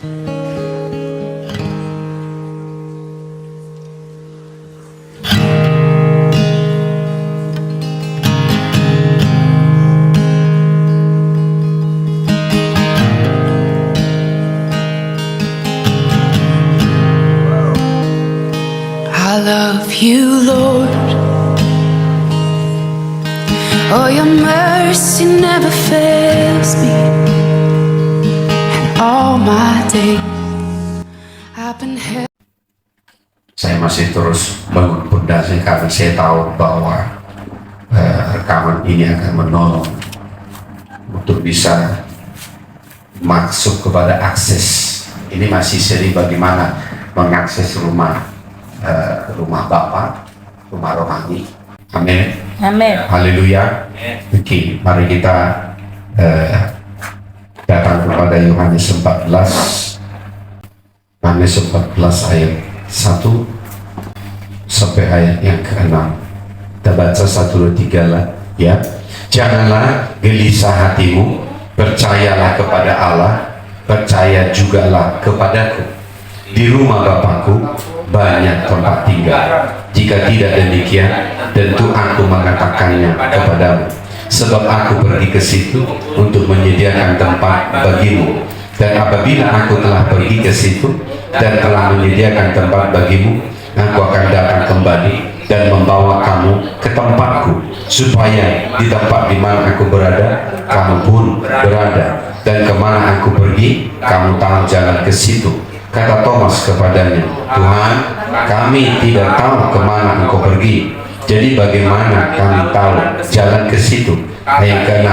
I love you, Lord. Oh, your mercy never fails me. And all my days I've been held. Saya masih terus bangun pondasi karena saya tahu bahwa rekaman ini akan menolong untuk bisa masuk kepada akses. Ini masih seri bagaimana mengakses rumah Bapa, rumah rohani. Amin. Amin. Haleluya. Oke, mari kita datang kepada Yohanes 14. Yohanes 14 ayat 1 sampai ayat yang ke-6. Kita baca 1, 2, 3 lah ya. Janganlah gelisah hatimu, percayalah kepada Allah, percaya jugalah kepadaku. Di rumah Bapakku banyak tempat tinggal. Jika tidak demikian, tentu aku mengatakannya kepadamu. Sebab aku pergi ke situ untuk menyediakan tempat bagimu. Dan apabila aku telah pergi ke situ dan telah menyediakan tempat bagimu, aku akan datang kembali dan membawa kamu ke tempatku, supaya di tempat di mana aku berada, kamu pun berada. Dan kemana aku pergi, kamu tahu jalan ke situ. Kata Thomas kepadanya, Tuhan, kami tidak tahu kemana engkau pergi. Jadi bagaimana kami tahu jalan ke situ? Ayat ke-6,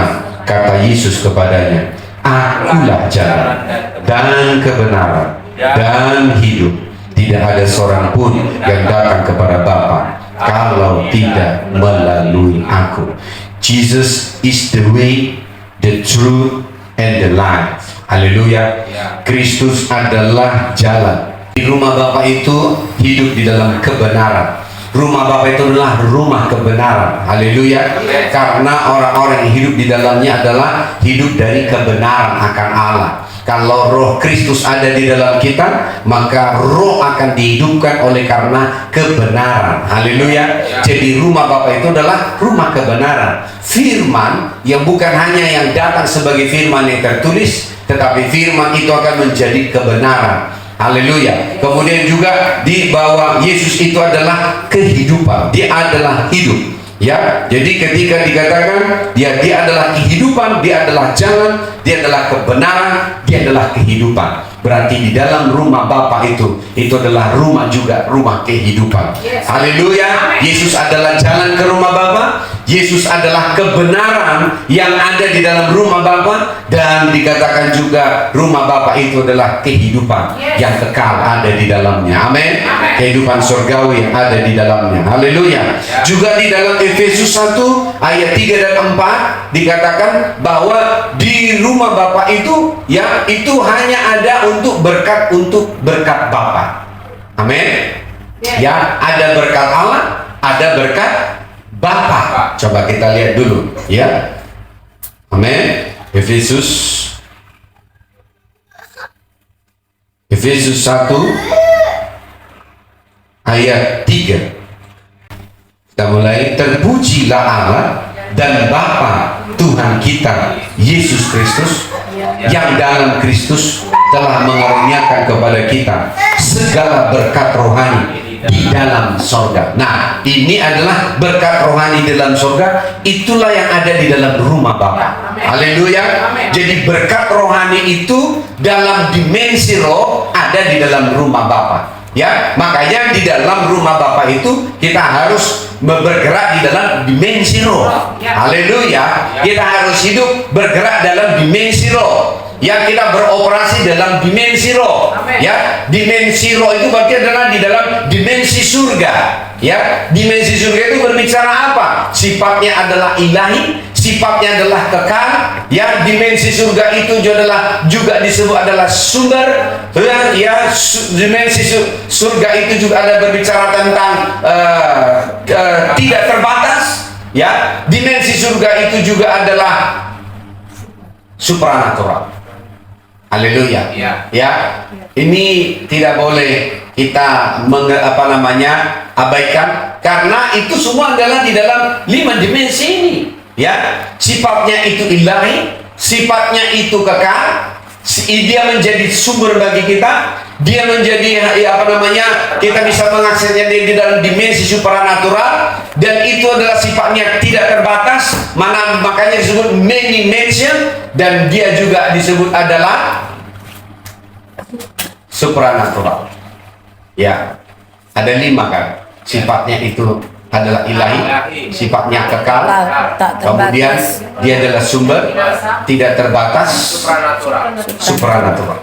kata Yesus kepadanya, Akulah jalan dan kebenaran dan hidup. Tidak ada seorang pun yang datang kepada Bapa kalau tidak melalui aku. Jesus is the way, the truth, and the life. Haleluya. Kristus adalah jalan. Di rumah Bapa itu hidup di dalam kebenaran. Rumah Bapa itu adalah rumah kebenaran. Haleluya. Karena orang-orang yang hidup di dalamnya adalah hidup dari kebenaran akan Allah. Kalau roh Kristus ada di dalam kita, maka roh akan dihidupkan oleh karena kebenaran. Haleluya. Jadi rumah Bapa itu adalah rumah kebenaran. Firman yang bukan hanya yang datang sebagai firman yang tertulis, tetapi firman itu akan menjadi kebenaran. Haleluya. Kemudian juga di bawah Yesus itu adalah kehidupan. Dia adalah hidup. Ya, jadi ketika dikatakan dia adalah kehidupan, dia adalah jalan, dia adalah kebenaran, dia adalah kehidupan. Berarti di dalam rumah Bapa itu adalah rumah juga, rumah kehidupan. Haleluya. Yesus adalah jalan ke rumah Bapa. Yesus adalah kebenaran yang ada di dalam rumah Bapa, dan dikatakan juga rumah Bapa itu adalah kehidupan yang kekal ada di dalamnya. Amin. Kehidupan surgawi yang ada di dalamnya. Haleluya. Juga di dalam Efesus 1 ayat 3 dan 4 dikatakan bahwa di rumah Bapa itu ya itu hanya ada untuk berkat Bapa. Amin. Ya, ada berkat Allah, ada berkat Bapa. Coba kita lihat dulu ya. Amin. Efesus 1 ayat 3. Kita mulai. Terpujilah Allah dan Bapa Tuhan kita Yesus Kristus, yang dalam Kristus telah mengaruniakan kepada kita segala berkat rohani di dalam sorga. Nah, ini adalah berkat rohani di dalam sorga. Itulah yang ada di dalam rumah Bapa. Haleluya. Jadi berkat rohani itu dalam dimensi roh ada di dalam rumah Bapa. Ya, makanya di dalam rumah Bapa itu kita harus bergerak di dalam dimensi roh. Haleluya. Kita harus hidup bergerak dalam dimensi roh. Ya, kita beroperasi dalam dimensi roh. Ya, dimensi roh itu berarti adalah di dalam dimensi surga. Ya, dimensi surga itu berbicara apa? Sifatnya adalah ilahi, sifatnya adalah kekal. Ya, dimensi surga itu juga disebut adalah sumber. Ya, dimensi surga itu juga ada berbicara tentang tidak terbatas. Ya, dimensi surga itu juga adalah supranatural. Haleluya. Ya, ini tidak boleh kita abaikan, karena itu semua adalah di dalam 5 dimensi ini. Ya, sifatnya itu ilahi, sifatnya itu kekal, dia menjadi sumber bagi kita, dia menjadi kita bisa mengaksesnya di dalam dimensi supranatural, dan itu adalah sifatnya tidak terbatas, makanya disebut many dimension, dan dia juga disebut adalah supranatural. Ya, ada 5 kan, sifatnya itu adalah ilahi, sifatnya kekal, kemudian dia adalah sumber, tidak terbatas, supranatural.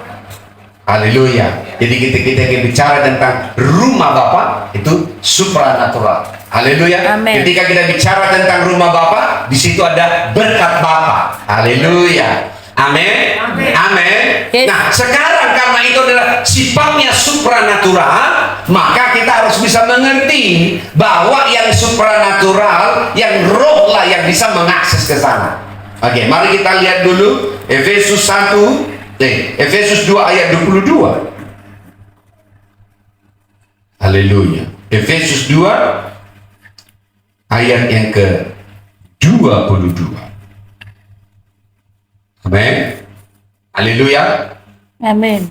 Haleluya. Jadi kita bicara tentang rumah Bapa itu supranatural. Haleluya. Ketika kita bicara tentang rumah Bapa, di situ ada berkat Bapa. Haleluya. Amin. Amin. Nah, sekarang karena itu adalah sifatnya supranatural, maka kita harus bisa mengerti bahwa yang supranatural, yang roh lah yang bisa mengakses ke sana. Oke, mari kita lihat dulu Efesus 2 ayat 22. Haleluya. Efesus 2 ayat yang ke-22. Amin. Haleluya. Amin.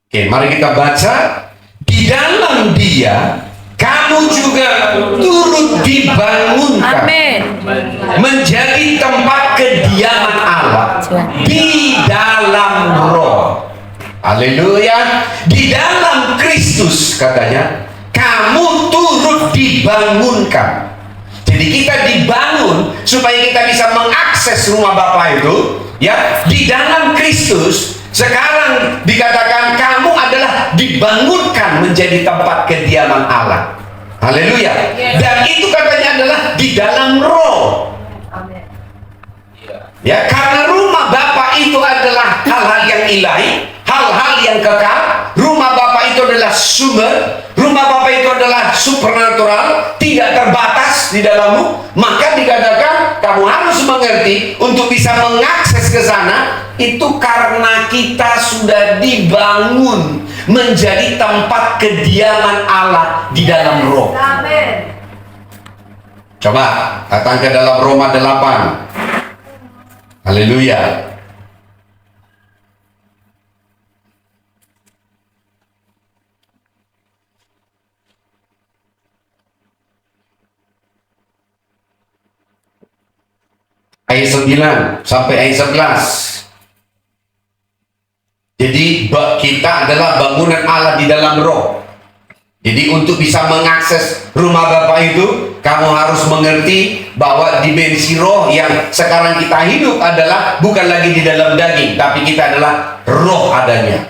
Oke, mari kita baca. Di dalam Dia kamu juga turut dibangunkan. Amin. Menjadi tempat kediaman Allah di dalam Roh. Haleluya. Di dalam Kristus katanya kamu turut dibangunkan. Jadi kita dibangun supaya kita bisa mengakses rumah Bapa itu, ya, di dalam Kristus. Sekarang dikatakan kamu adalah dibangunkan menjadi tempat kediaman Allah. Haleluya. Dan itu katanya adalah di dalam Roh. Ya, karena rumah Bapa itu adalah hal-hal yang ilahi, hal-hal yang kekal. Rumah Bapa itu adalah sumber, rumah Bapa itu adalah supernatural, tidak terbatas di dalammu. Maka dikatakan kamu harus mengerti untuk bisa mengakses ke sana itu karena kita sudah dibangun menjadi tempat kediaman Allah di dalam Roh. Amin. Coba datang ke dalam Roma 8. Haleluya. Ayat 9 sampai ayat 11. Jadi kita adalah bangunan Allah di dalam Roh. Jadi untuk bisa mengakses rumah Bapa itu, kamu harus mengerti bahwa dimensi roh yang sekarang kita hidup adalah bukan lagi di dalam daging, tapi kita adalah roh adanya.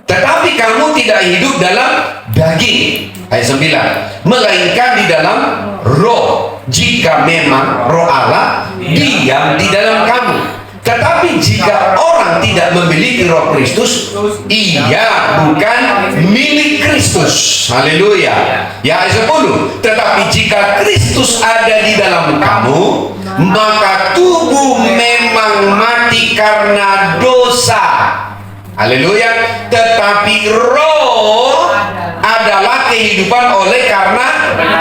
Tetapi kamu tidak hidup dalam daging, ayat 9, melainkan di dalam roh, jika memang roh Allah diam di dalam kamu. Tetapi jika orang tidak memiliki Roh Kristus, ia bukan milik Kristus. Haleluya. Ya, ayat 10. Tetapi jika Kristus ada di dalam kamu, maka tubuh memang mati karena dosa. Haleluya. Tetapi roh adalah kehidupan oleh karena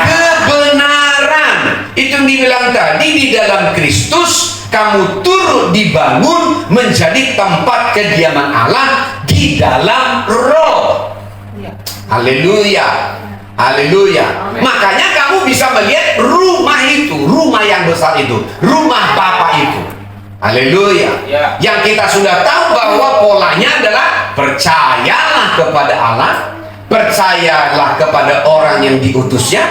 kebenaran. Itu yang dibilang tadi, di dalam Kristus kamu turut dibangun menjadi tempat kediaman Allah di dalam Roh. Haleluya. Haleluya. Makanya kamu bisa melihat rumah itu, rumah yang besar itu, rumah Bapa itu. Haleluya. Yang kita sudah tahu bahwa polanya adalah percayalah kepada Allah, percayalah kepada orang yang diutusnya,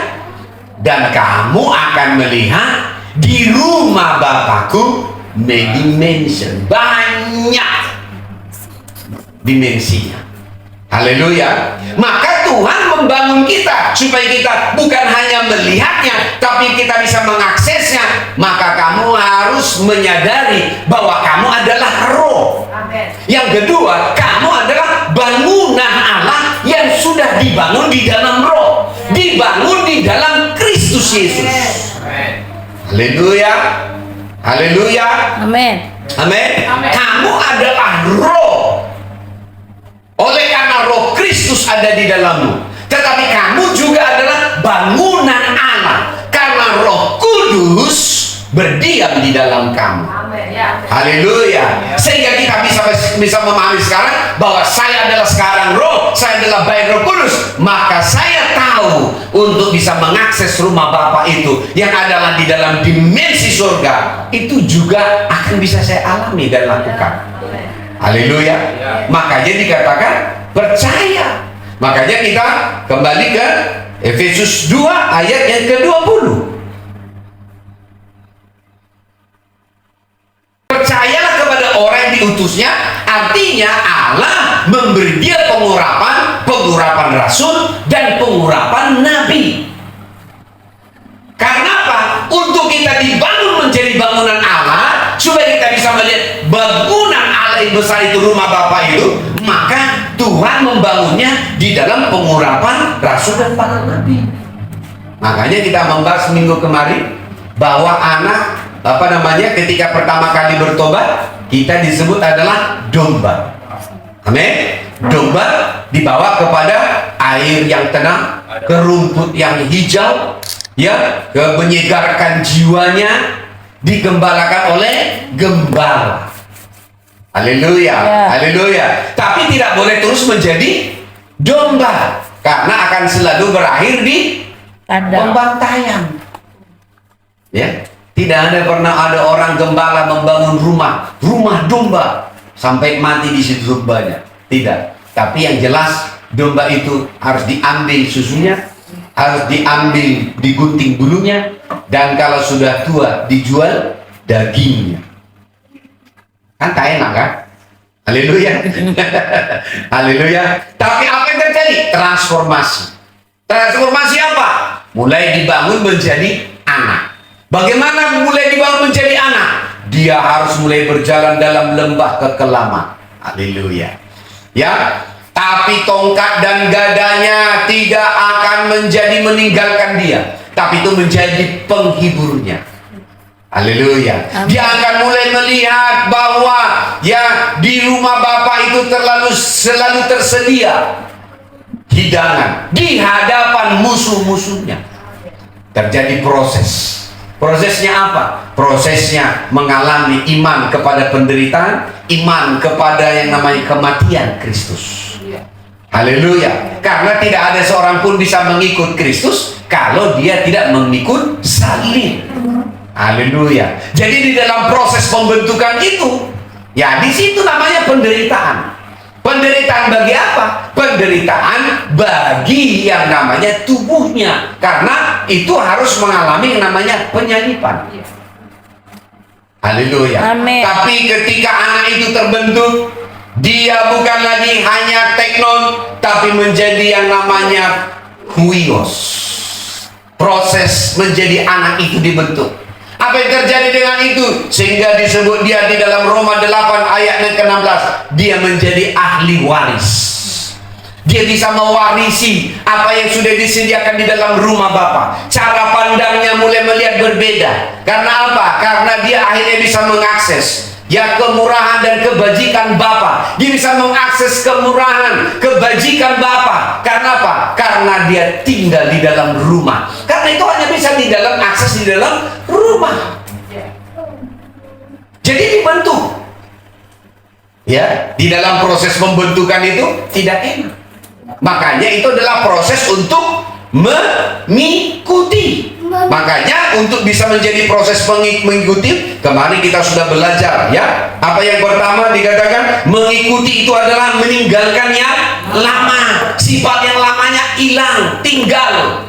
dan kamu akan melihat di rumah Bapakku many dimension, banyak dimensinya. Haleluya. Maka Tuhan membangun kita supaya kita bukan hanya melihatnya, tapi kita bisa mengaksesnya. Maka kamu harus menyadari bahwa kamu adalah roh. Amen. Yang kedua, kamu adalah bangunan Allah yang sudah dibangun di dalam Roh, dibangun di dalam Kristus Yesus. Haleluya. Haleluya. Amin. Amin. Kamu adalah roh. Oleh karena roh Kristus ada di dalammu. Tetapi kamu juga adalah bangunan Allah. Karena roh kudus berdiam di dalam kamu. Haleluya. Sehingga kita bisa memahami sekarang bahwa saya adalah sekarang roh, saya adalah baik roh kudus. Maka saya tahu untuk bisa mengakses rumah Bapa itu yang adalah di dalam dimensi surga. Itu juga akan bisa saya alami dan lakukan. Haleluya. Makanya dikatakan percaya. Makanya kita kembali ke Efesus 2 ayat yang ke-20. Percayalah kepada orang yang diutusnya. Artinya Allah memberi dia pengurapan rasul dan pengurapan nabi. Karena apa? Untuk kita dibangun menjadi bangunan Allah, supaya kita bisa melihat bangunan Allah yang besar itu, rumah Bapa itu, maka Tuhan membangunnya di dalam pengurapan rasul dan para nabi. Makanya kita membahas minggu kemarin bahwa anak ketika pertama kali bertobat, kita disebut adalah domba. Amin. Domba dibawa kepada air yang tenang, ke rumput yang hijau, ya, menyegarkan jiwanya, digembalakan oleh gembala. Haleluya. Haleluya. Tapi tidak boleh terus menjadi domba, karena akan selalu berakhir di pembantaian. Ya, tidak pernah ada orang gembala membangun rumah domba sampai mati di situ dombanya. Tidak. Tapi yang jelas domba itu harus diambil susunya, harus diambil digunting bulunya, dan kalau sudah tua dijual dagingnya. Kan tak enak kan? Haleluya. Haleluya. Tapi apa yang terjadi? Transformasi. Transformasi apa? Mulai dibangun menjadi anak. Bagaimana mulai dibangun menjadi anak? Dia harus mulai berjalan dalam lembah kekelaman. Haleluya. Ya, tapi tongkat dan gadanya tidak akan meninggalkan dia, tapi itu menjadi penghiburnya. Haleluya. Dia akan mulai melihat bahwa ya di rumah Bapa itu selalu tersedia hidangan di hadapan musuh-musuhnya. Terjadi proses. Prosesnya apa? Prosesnya mengalami iman kepada penderitaan, iman kepada yang namanya kematian Kristus. Haleluya. Karena tidak ada seorang pun bisa mengikut Kristus kalau dia tidak mengikut salib. Haleluya. Jadi di dalam proses pembentukan itu, ya di situ namanya penderitaan. Penderitaan bagi apa? Penderitaan bagi yang namanya tubuhnya, karena itu harus mengalami yang namanya penyalipan. Haleluya. Amin. Tapi ketika anak itu terbentuk, dia bukan lagi hanya teknon, tapi menjadi yang namanya huios. Proses menjadi anak itu dibentuk. Apa yang terjadi dengan itu? Sehingga disebut dia di dalam Roma 8 ayat yang ke-16, dia menjadi ahli waris. Dia bisa mewarisi apa yang sudah disediakan di dalam rumah Bapa. Cara pandangnya mulai melihat berbeda. Karena apa? Karena dia akhirnya bisa mengakses ya kemurahan dan kebajikan Bapa. Dia bisa mengakses kemurahan, kebajikan Bapa. Karena apa? Karena dia tinggal di dalam rumah. Karena itu hanya bisa di dalam akses di dalam rumah. Jadi dibentuk. Ya, di dalam proses pembentukan itu tidak enak. Makanya itu adalah proses untuk mengikuti. Makanya untuk bisa menjadi proses mengikuti, kemarin kita sudah belajar ya. Apa yang pertama dikatakan? Mengikuti itu adalah meninggalkan yang lama. Sifat yang lamanya hilang, tinggal,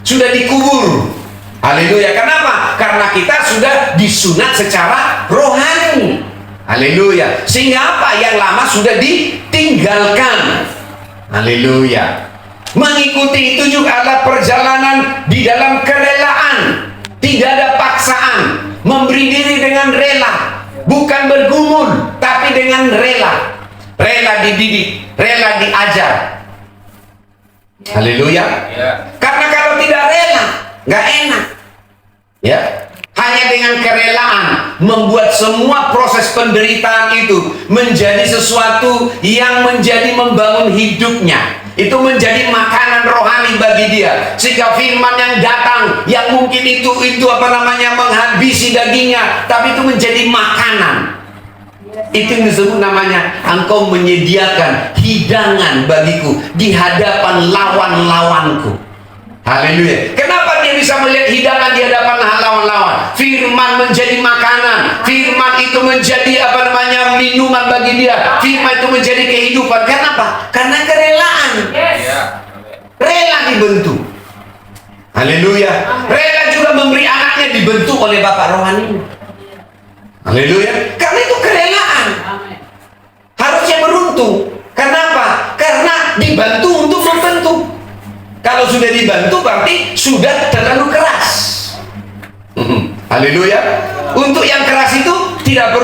sudah dikubur. Haleluya. Kenapa? Karena kita sudah disunat secara rohani. Haleluya. Sehingga apa? Yang lama sudah ditinggalkan. Haleluya. Mengikuti itu juga adalah perjalanan di dalam kerelaan. Tidak ada paksaan. Memberi diri dengan rela. Bukan bergumul, tapi dengan rela. Rela dididik, rela diajar. Haleluya. Karena kalau tidak rela, nggak enak. Ya. Hanya dengan kerelaan membuat semua proses penderitaan itu menjadi sesuatu yang menjadi membangun hidupnya. Itu menjadi makanan rohani bagi dia. Sehingga firman yang datang, yang mungkin itu menghabisi dagingnya, tapi itu menjadi makanan. Itu yang disebut namanya, engkau menyediakan hidangan bagiku di hadapan lawan-lawanku. Haleluya. Kenapa dia bisa melihat hidangan di hadapan lawan-lawan? Firman menjadi makanan. Firman itu menjadi minuman bagi dia. Firman itu menjadi kehidupan. Kenapa? Karena kerelaan. Rela dibentuk. Haleluya. Rela juga memberi anaknya dibentuk oleh Bapak rohani. Haleluya. Karena itu kerelaan. Harusnya beruntung. Kenapa? Karena dibantu untuk membentuk. Kalau sudah dibantu berarti sudah terlalu keras. Haleluya. Untuk yang keras itu tidak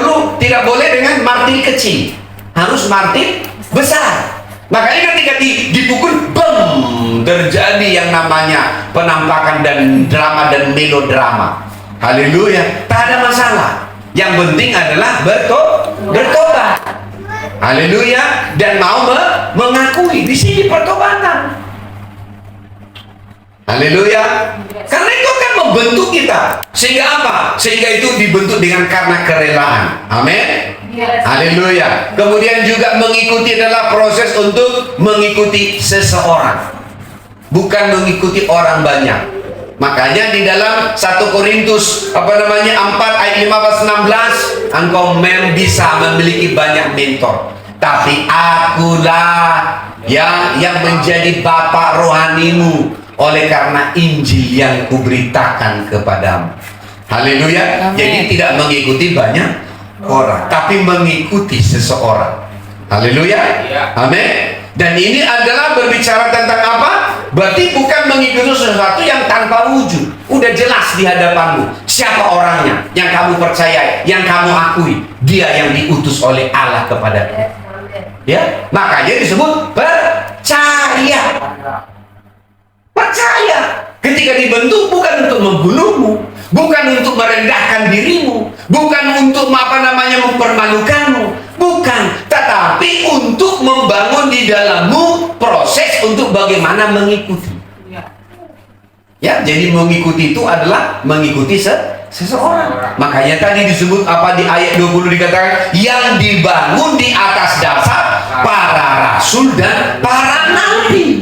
boleh dengan martir kecil, harus martir besar. Makanya ketika dipukul, bam, terjadi yang namanya penampakan dan drama dan melodrama. Haleluya. Tak ada masalah. Yang penting adalah bertobat. Haleluya. Dan mau mengakui di sini pertobatan. Haleluya. Karena itu akan membentuk kita. Sehingga apa? Sehingga itu dibentuk karena kerelaan. Amin. Haleluya. Kemudian juga mengikuti adalah proses untuk mengikuti seseorang, bukan mengikuti orang banyak. Makanya di dalam 1 Korintus 4 ayat 15-16, engkau bisa memiliki banyak mentor, tapi akulah yang menjadi bapak rohanimu oleh karena Injil yang kuberitakan kepadamu. Haleluya. Jadi tidak mengikuti banyak orang, tapi mengikuti seseorang. Haleluya. Amin. Dan ini adalah berbicara tentang apa? Berarti bukan mengikuti sesuatu yang tanpa wujud. Udah jelas di hadapanmu siapa orangnya yang kamu percayai, yang kamu akui. Dia yang diutus oleh Allah kepadamu. Ya, makanya disebut percaya. Percaya. Ketika dibentuk bukan untuk membunuhmu, bukan untuk merendahkan dirimu, bukan untuk mempermalukanmu, bukan, tetapi untuk membangun di dalammu proses untuk bagaimana mengikuti. Ya, jadi mengikuti itu adalah mengikuti seseorang. Makanya tadi disebut di ayat 20 dikatakan yang dibangun di atas dasar para rasul dan para nabi.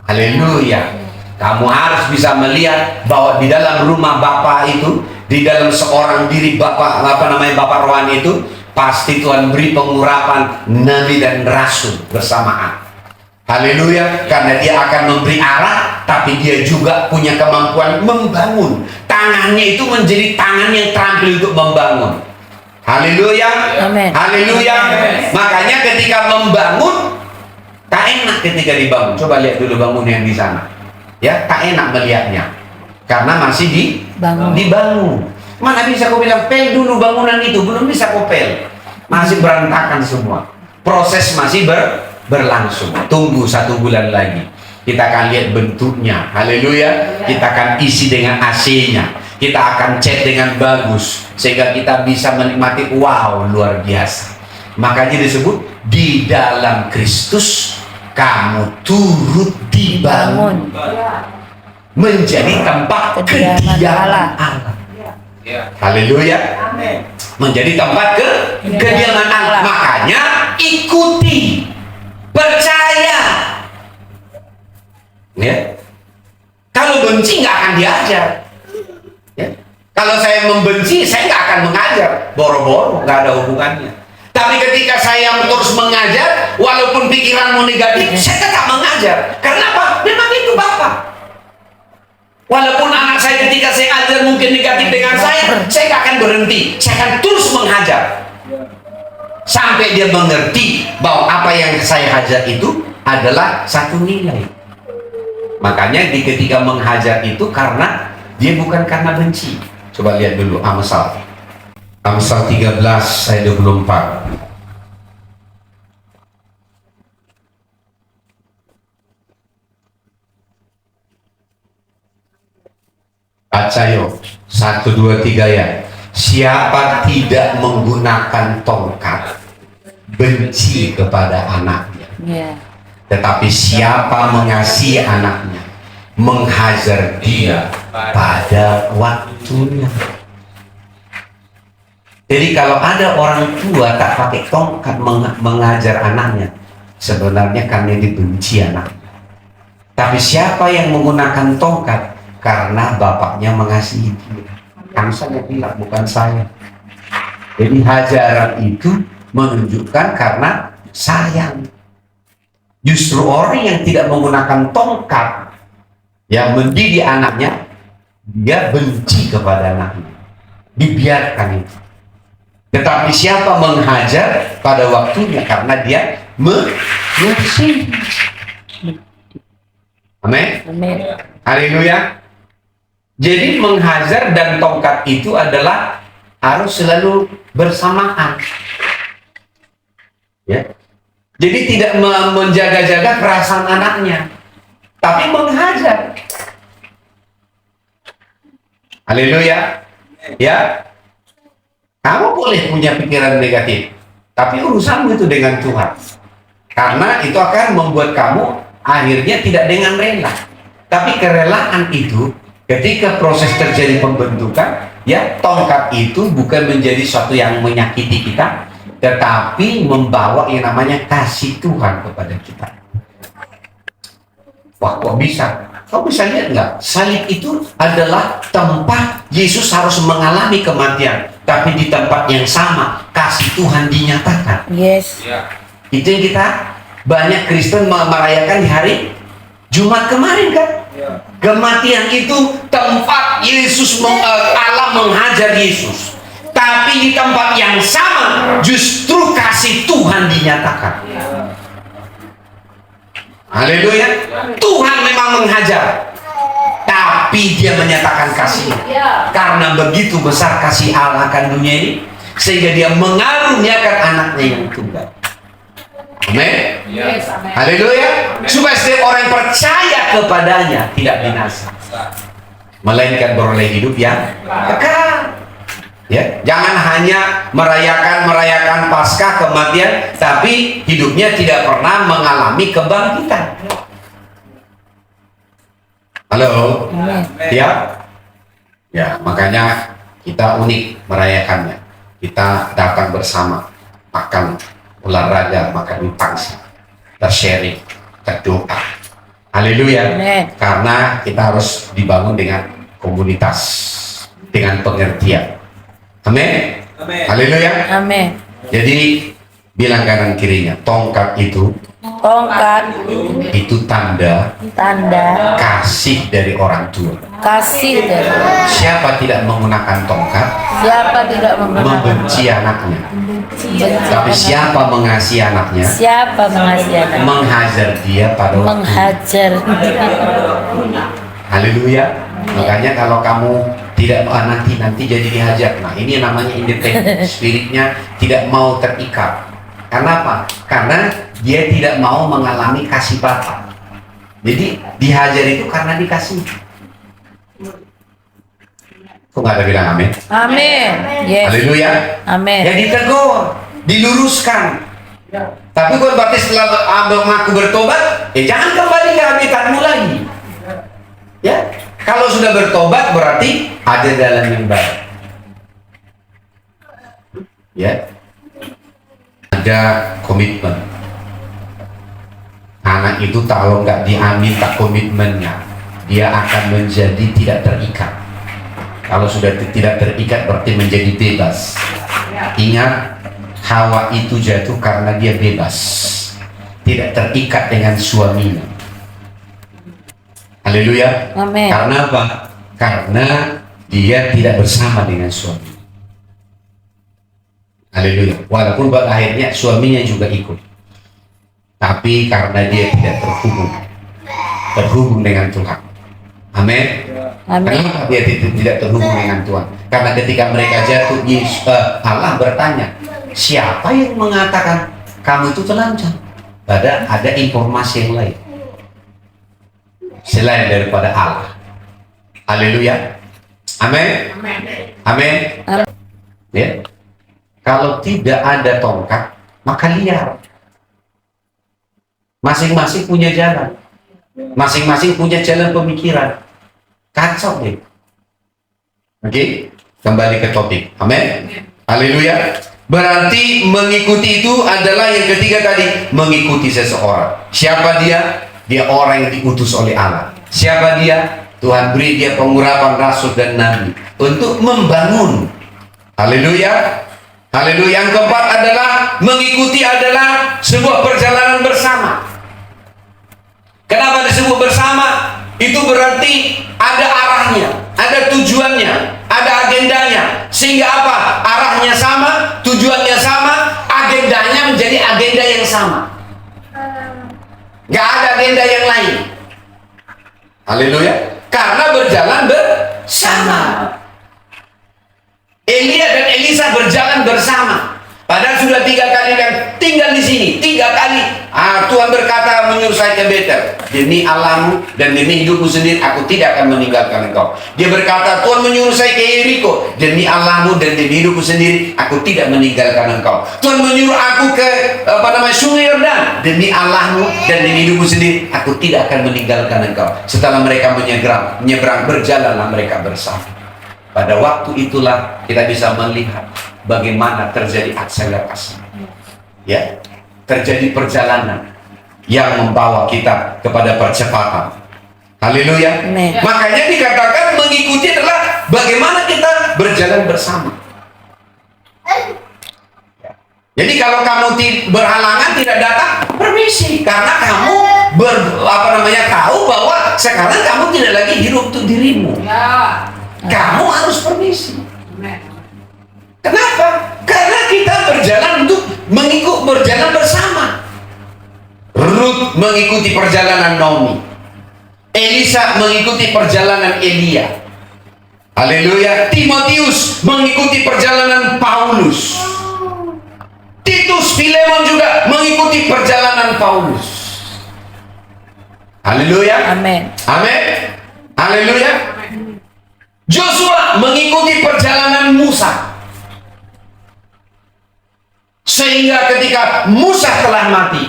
Haleluya. Kamu harus bisa melihat bahwa di dalam rumah Bapa itu, di dalam seorang diri Bapak Bapak rohani itu, pasti Tuhan beri pengurapan nabi dan rasul bersamaan. Haleluya. Karena dia akan memberi arah, tapi dia juga punya kemampuan membangun. Tangannya itu menjadi tangan yang terampil untuk membangun. Haleluya. Amin. Haleluya. Makanya ketika membangun, tak enak ketika dibangun. Coba lihat dulu bangun yang di sana. Ya, tak enak melihatnya karena masih dibangun. Mana bisa kau bilang pel dulu bangunan itu, belum bisa kau pel, masih berantakan semua. Proses masih berlangsung. Tunggu 1 bulan lagi, kita akan lihat bentuknya. Haleluya. Kita akan isi dengan AC-nya, kita akan cat dengan bagus sehingga kita bisa menikmati. Wow, luar biasa. Makanya disebut di dalam Kristus kamu turut dibangun menjadi tempat kediaman Allah. Haleluya. Menjadi tempat kediaman Allah. Makanya ikuti, percaya. Ya. Kalau benci nggak akan diajar. Ya. Kalau saya membenci, saya nggak akan mengajar. Boro-boro, nggak ada hubungannya. Tapi ketika saya terus mengajar, walaupun pikiranmu negatif, saya tetap mengajar. Karena apa? Memang itu Bapak. Walaupun anak saya ketika saya ajar mungkin negatif dengan saya nggak akan berhenti. Saya akan terus menghajar. Sampai dia mengerti bahwa apa yang saya hajar itu adalah satu nilai. Makanya ketika menghajar itu karena dia bukan karena benci. Coba lihat dulu Amsal 13 ayat 24. Baca yuk. 1, 2, 3 ya. Siapa tidak menggunakan tongkat benci kepada anaknya. Ya. Tetapi siapa mengasihi anaknya, menghajar dia pada waktunya. Jadi kalau ada orang tua tak pakai tongkat mengajar anaknya, sebenarnya karena dibenci anaknya. Tapi siapa yang menggunakan tongkat? Karena bapaknya mengasihi dia. Kan saya bilang, bukan saya. Jadi hajaran itu menunjukkan karena sayang. Justru orang yang tidak menggunakan tongkat, yang mendidik anaknya, dia benci kepada anaknya. Dibiarkan itu. Tetapi siapa menghajar pada waktunya karena dia mengasihi. Amin. Amin. Haleluya. Jadi menghajar dan tongkat itu adalah harus selalu bersamaan. Ya. Jadi tidak menjaga-jaga perasaan anaknya, tapi menghajar. Haleluya. Ya. Kamu boleh punya pikiran negatif, tapi urusanmu itu dengan Tuhan. Karena itu akan membuat kamu akhirnya tidak dengan rela. Tapi kerelaan itu ketika proses terjadi pembentukan, ya, tongkat itu bukan menjadi sesuatu yang menyakiti kita, tetapi membawa yang namanya kasih Tuhan kepada kita. Wah, kok bisa? Kau bisa lihat nggak? Salib itu adalah tempat Yesus harus mengalami kematian, tapi di tempat yang sama kasih Tuhan dinyatakan. Yes. Itu yang kita banyak Kristen merayakan di hari Jumat kemarin kan? Kematian itu tempat Yesus Allah menghajar Yesus, tapi di tempat yang sama justru kasih Tuhan dinyatakan. Haleluya. Tuhan memang menghajar, tapi dia menyatakan kasih. Karena begitu besar kasih Allah akan dunia ini, sehingga dia mengaruniakan anaknya yang tunggal. Amin. Haleluya. Supaya setiap orang yang percaya kepadanya tidak binasa, melainkan beroleh hidup yang kekal. Ya, jangan hanya merayakan Paskah kematian, tapi hidupnya tidak pernah mengalami kebangkitan. Halo. Ya. Ya, makanya kita unik merayakannya. Kita datang bersama, makan olahraga, makan pangsi, kita sharing, kita doa. Haleluya. Karena kita harus dibangun dengan komunitas, dengan pengertian. Amin. Haleluya. Amin. Jadi bilang kanan kirinya, tongkat itu tanda kasih dari orang tua. Kasih dari Siapa tidak menggunakan tongkat, siapa tidak membenci anaknya. Tapi siapa mengasihi anaknya, menghajar dia pada waktu. menghajar. Haleluya. Makanya kalau kamu tidak nanti jadi dihajar, nah ini namanya independen. Spiritnya tidak mau terikat. Karena apa? Karena dia tidak mau mengalami kasih Bapa. Jadi dihajar itu karena dikasih. Kok nggak ada bilang amin? Amin. Yes. Haleluya. Amin. Ya ditegur, diluruskan. Tapi kalau berarti setelah mengaku bertobat, ya jangan kembali ke habitatmu lagi. Ya, kalau sudah bertobat berarti ada jalan yang baik. Ya, ada komitmen. Anak itu kalau nggak diambil komitmennya, dia akan menjadi tidak terikat. Kalau sudah tidak terikat berarti menjadi bebas. Ingat, Hawa itu jatuh karena dia bebas, tidak terikat dengan suaminya. Haleluya. Amin. Karena apa? Karena dia tidak bersama dengan suami. Haleluya. Walaupun pada akhirnya suaminya juga ikut, tapi karena dia tidak terhubung dengan Tuhan. Amin. Amin. Kenapa dia tidak terhubung dengan Tuhan? Karena ketika mereka jatuh, Allah bertanya, siapa yang mengatakan kamu itu telanjang? Padahal ada informasi yang lain selain daripada Allah. Haleluya. Amin. Amin. Ya. Kalau tidak ada tongkat, maka liar. Masing-masing punya jalan. Masing-masing punya jalan pemikiran. Kacau deh. Oke, kembali ke topik. Amin. Haleluya. Berarti mengikuti itu adalah yang ketiga tadi, mengikuti seseorang. Siapa dia? Dia orang yang diutus oleh Allah. Siapa dia? Tuhan beri dia pengurapan rasul dan nabi untuk membangun. Haleluya. Haleluya. Yang keempat adalah mengikuti adalah sebuah perjalanan bersama. Kenapa disebut bersama? Itu berarti ada arahnya, ada tujuannya, ada agendanya. Sehingga apa? Arahnya sama, tujuannya sama, agendanya menjadi agenda yang sama. Gak ada agenda yang lain. Haleluya. Karena berjalan bersama. Elia dan Elisa berjalan bersama. Padahal sudah 3 kali dan tinggal di sini. 3 kali Tuhan berkata menyuruh saya ke Betel. Demi Allahmu dan demi hidupmu sendiri, aku tidak akan meninggalkan engkau. Dia berkata, Tuhan menyuruh saya ke Yeriko. Demi Allahmu dan demi hidupmu sendiri, aku tidak meninggalkan engkau. Tuhan menyuruh aku ke Sungai Yordan. Demi Allahmu dan demi hidupmu sendiri, aku tidak akan meninggalkan engkau. Setelah mereka menyeberang, berjalanlah mereka bersama. Pada waktu itulah kita bisa melihat bagaimana terjadi akselerasi, ya, terjadi perjalanan yang membawa kita kepada percepatan. Haleluya. Makanya dikatakan mengikuti adalah bagaimana kita berjalan bersama. Jadi kalau kamu berhalangan tidak datang, permisi, karena kamu tahu bahwa sekarang kamu tidak lagi hidup untuk dirimu. Kamu harus permisi. Kenapa? Karena kita berjalan untuk berjalan bersama. Ruth mengikuti perjalanan Naomi. Elisa mengikuti perjalanan Elia. Haleluya. Timotius mengikuti perjalanan Paulus. Titus Filemon juga mengikuti perjalanan Paulus. Haleluya. Amin. Amin. Haleluya. Joshua mengikuti perjalanan Musa. Sehingga ketika Musa telah mati,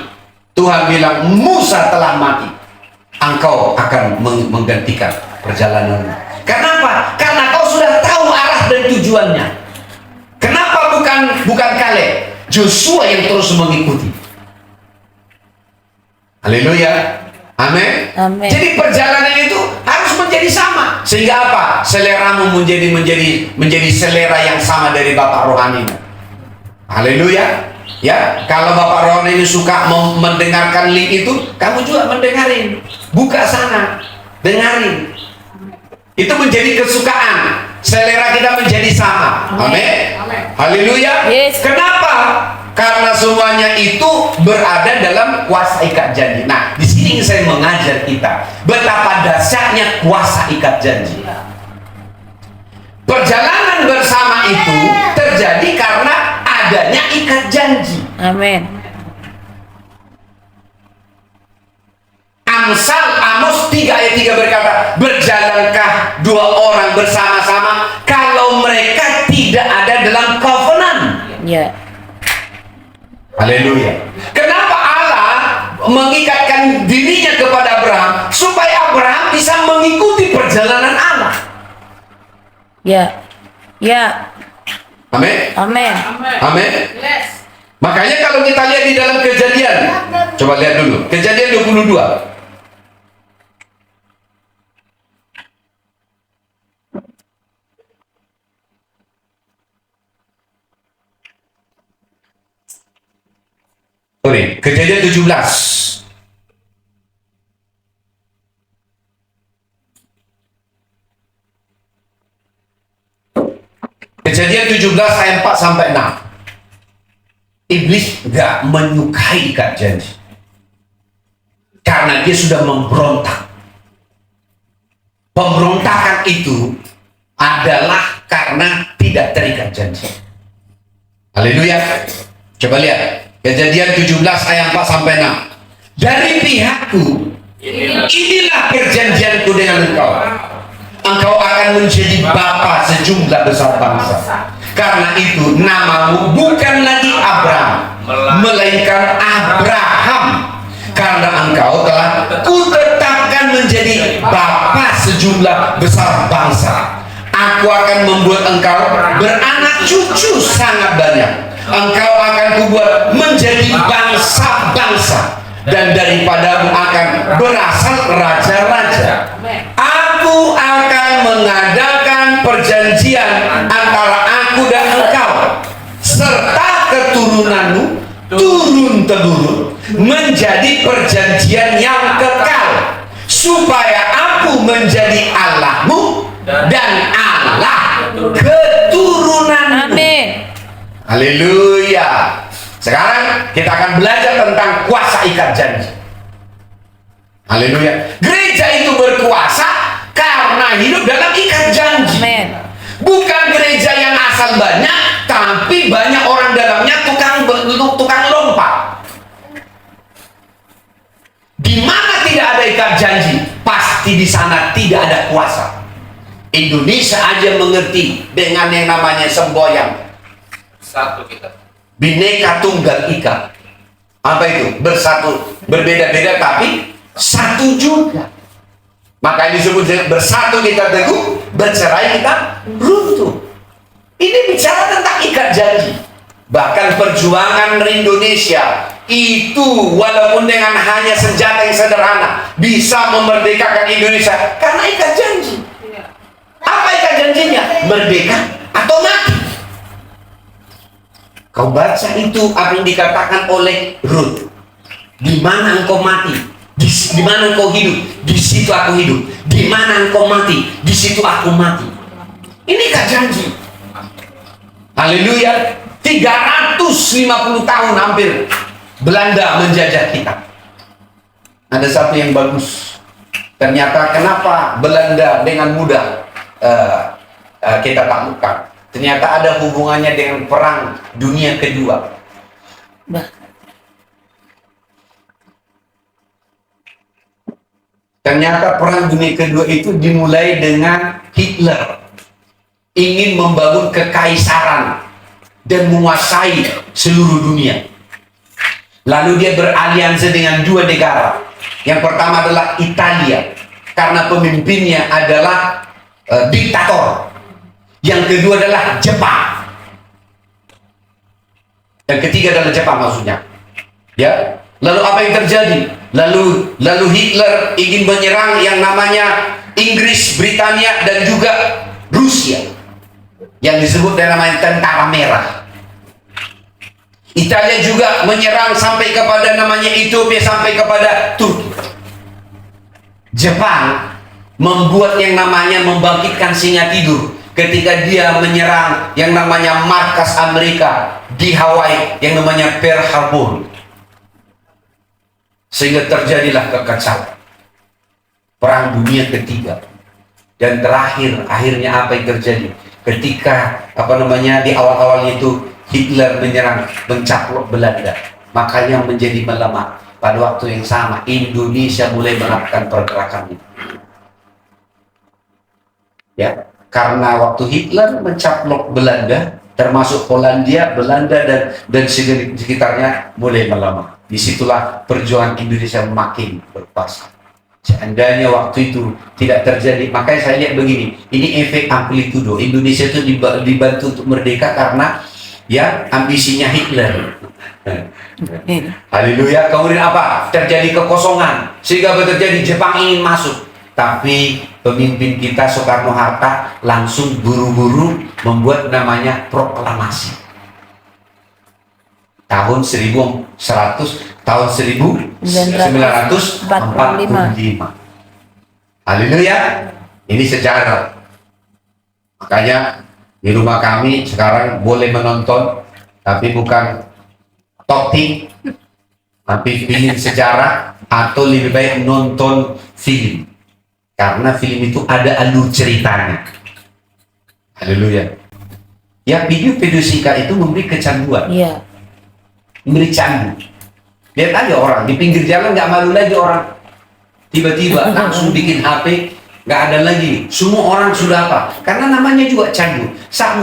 Tuhan bilang, Musa telah mati, engkau akan menggantikan perjalananmu. Kenapa? Karena kau sudah tahu arah dan tujuannya. Kenapa bukan Kaleb? Joshua yang terus mengikuti. Haleluya. Amin. Amin. Jadi perjalanan itu harus menjadi sama. Sehingga apa? Seleramu menjadi selera yang sama dari Bapak rohani. Haleluya. Ya, kalau Bapak rohani ini suka mendengarkan link itu, kamu juga mendengarin. Buka sana, dengarin. Itu menjadi kesukaan. Selera kita menjadi sama. Amin. Haleluya. Yes. Kenapa? Karena semuanya itu berada dalam kuasa ikat janji. Nah, di sini saya mengajar kita betapa dahsyatnya kuasa ikat janji. Perjalanan bersama itu terjadi karena adanya ikat janji. Amin. Amsal Amos 3 ayat 3 berkata, berjalankah 2 orang bersama-sama kalau mereka tidak ada dalam covenant? Ya. Haleluya. Kenapa Allah mengikatkan dirinya kepada Abraham? Supaya Abraham bisa mengikuti perjalanan Allah. Ya. Ya. Amin. Amin. Amin. Makanya kalau kita lihat di dalam Kejadian, coba lihat dulu Kejadian 22. Kejadian 17. Kejadian 17 ayat 4 sampai 6. Iblis gak menyukai ikat janji karena dia sudah memberontak. Pemberontakan itu adalah karena tidak terikat janji. Haleluya. Coba lihat Kejadian 17 ayat 4 sampai 6. Dari pihakku inilah perjanjianku dengan engkau. engkau akan menjadi bapa sejumlah besar bangsa. Karena itu namamu bukan lagi Abraham, melainkan Abraham, karena engkau telah kutetapkan menjadi bapa sejumlah besar bangsa. Aku akan membuat engkau beranak cucu sangat banyak. Engkau akan kubuat menjadi bangsa-bangsa, dan daripadamu akan berasal raja-raja. Aku akan mengadakan perjanjian antara aku dan engkau serta keturunanmu turun-temurun menjadi perjanjian yang kekal, supaya aku menjadi Allahmu dan Allah keturunanmu. Amin. Haleluya. Sekarang kita akan belajar tentang kuasa ikat janji. Haleluya. Gereja itu berkuasa karena hidup dalam ikat janji. Amin. Bukan gereja yang asal banyak, tapi banyak orang dalamnya tukang lompat. Di mana tidak ada ikat janji, pasti di sana tidak ada kuasa. Indonesia aja mengerti dengan yang namanya semboyan. Satu kita. Bineka Tunggal Ika. Apa itu? Bersatu, berbeda-beda tapi satu juga. Maka disebut bersatu kita teguh, bercerai kita runtuh. Ini bicara tentang ikat janji. Bahkan perjuangan Indonesia itu walaupun dengan hanya senjata yang sederhana bisa memerdekakan Indonesia karena ikat janji. Apa ikat janjinya? Merdeka atau mati. Kau baca itu apa yang dikatakan oleh Ruth. Di mana engkau mati, di mana engkau hidup, di situ aku hidup. Di mana engkau mati, di situ aku mati. Ini ikat janji. Haleluya. 350 tahun hampir Belanda menjajah kita. Ada satu yang bagus. Ternyata kenapa Belanda dengan mudah kita taklukkan? Ternyata ada hubungannya dengan perang dunia kedua. Ternyata perang dunia kedua itu dimulai dengan Hitler ingin membangun kekaisaran dan menguasai seluruh dunia. Lalu dia beraliansi dengan dua negara. Yang pertama adalah Italia, karena pemimpinnya adalah diktator. Yang kedua adalah Jepang. Yang ketiga adalah Jepang maksudnya. Ya. Lalu apa yang terjadi? Lalu Hitler ingin menyerang yang namanya Inggris, Britania dan juga Rusia. Yang disebut dengan namanya Tentara Merah. Italia juga menyerang sampai kepada namanya Ethiopia, sampai kepada Turki. Jepang membuat yang namanya membangkitkan singa tidur ketika dia menyerang yang namanya markas Amerika di Hawaii yang namanya Pearl Harbor, sehingga terjadilah kekacauan perang dunia ketiga. Dan akhirnya apa yang terjadi ketika di awal-awalnya itu Hitler menyerang, mencaplok Belanda, makanya menjadi melemah. Pada waktu yang sama Indonesia mulai melakukan pergerakan itu, ya. Karena waktu Hitler mencaplok Belanda, termasuk Polandia, Belanda dan sekitarnya mulai melemah. Disitulah perjuangan Indonesia makin berkuasa. Seandainya waktu itu tidak terjadi, makanya saya lihat begini, ini efek amplitudo. Indonesia itu dibantu untuk merdeka karena ya ambisinya Hitler. Haleluya. Kemudian apa? Terjadi kekosongan, sehingga terjadi Jepang ingin masuk. Tapi pemimpin kita Soekarno-Hatta langsung buru-buru membuat namanya proklamasi. Tahun 1945. Haleluya. Ini sejarah. Makanya di rumah kami sekarang boleh menonton, tapi bukan topik, tapi film sejarah, atau lebih baik nonton film. Karena film itu ada alur ceritanya. Haleluya. Ya, video singkat itu memberi kecanduan. Iya. Memberi candu. Lihat aja orang di pinggir jalan nggak malu lagi orang. Tiba-tiba langsung bikin HP, nggak ada lagi. Semua orang sudah apa? Karena namanya juga candu.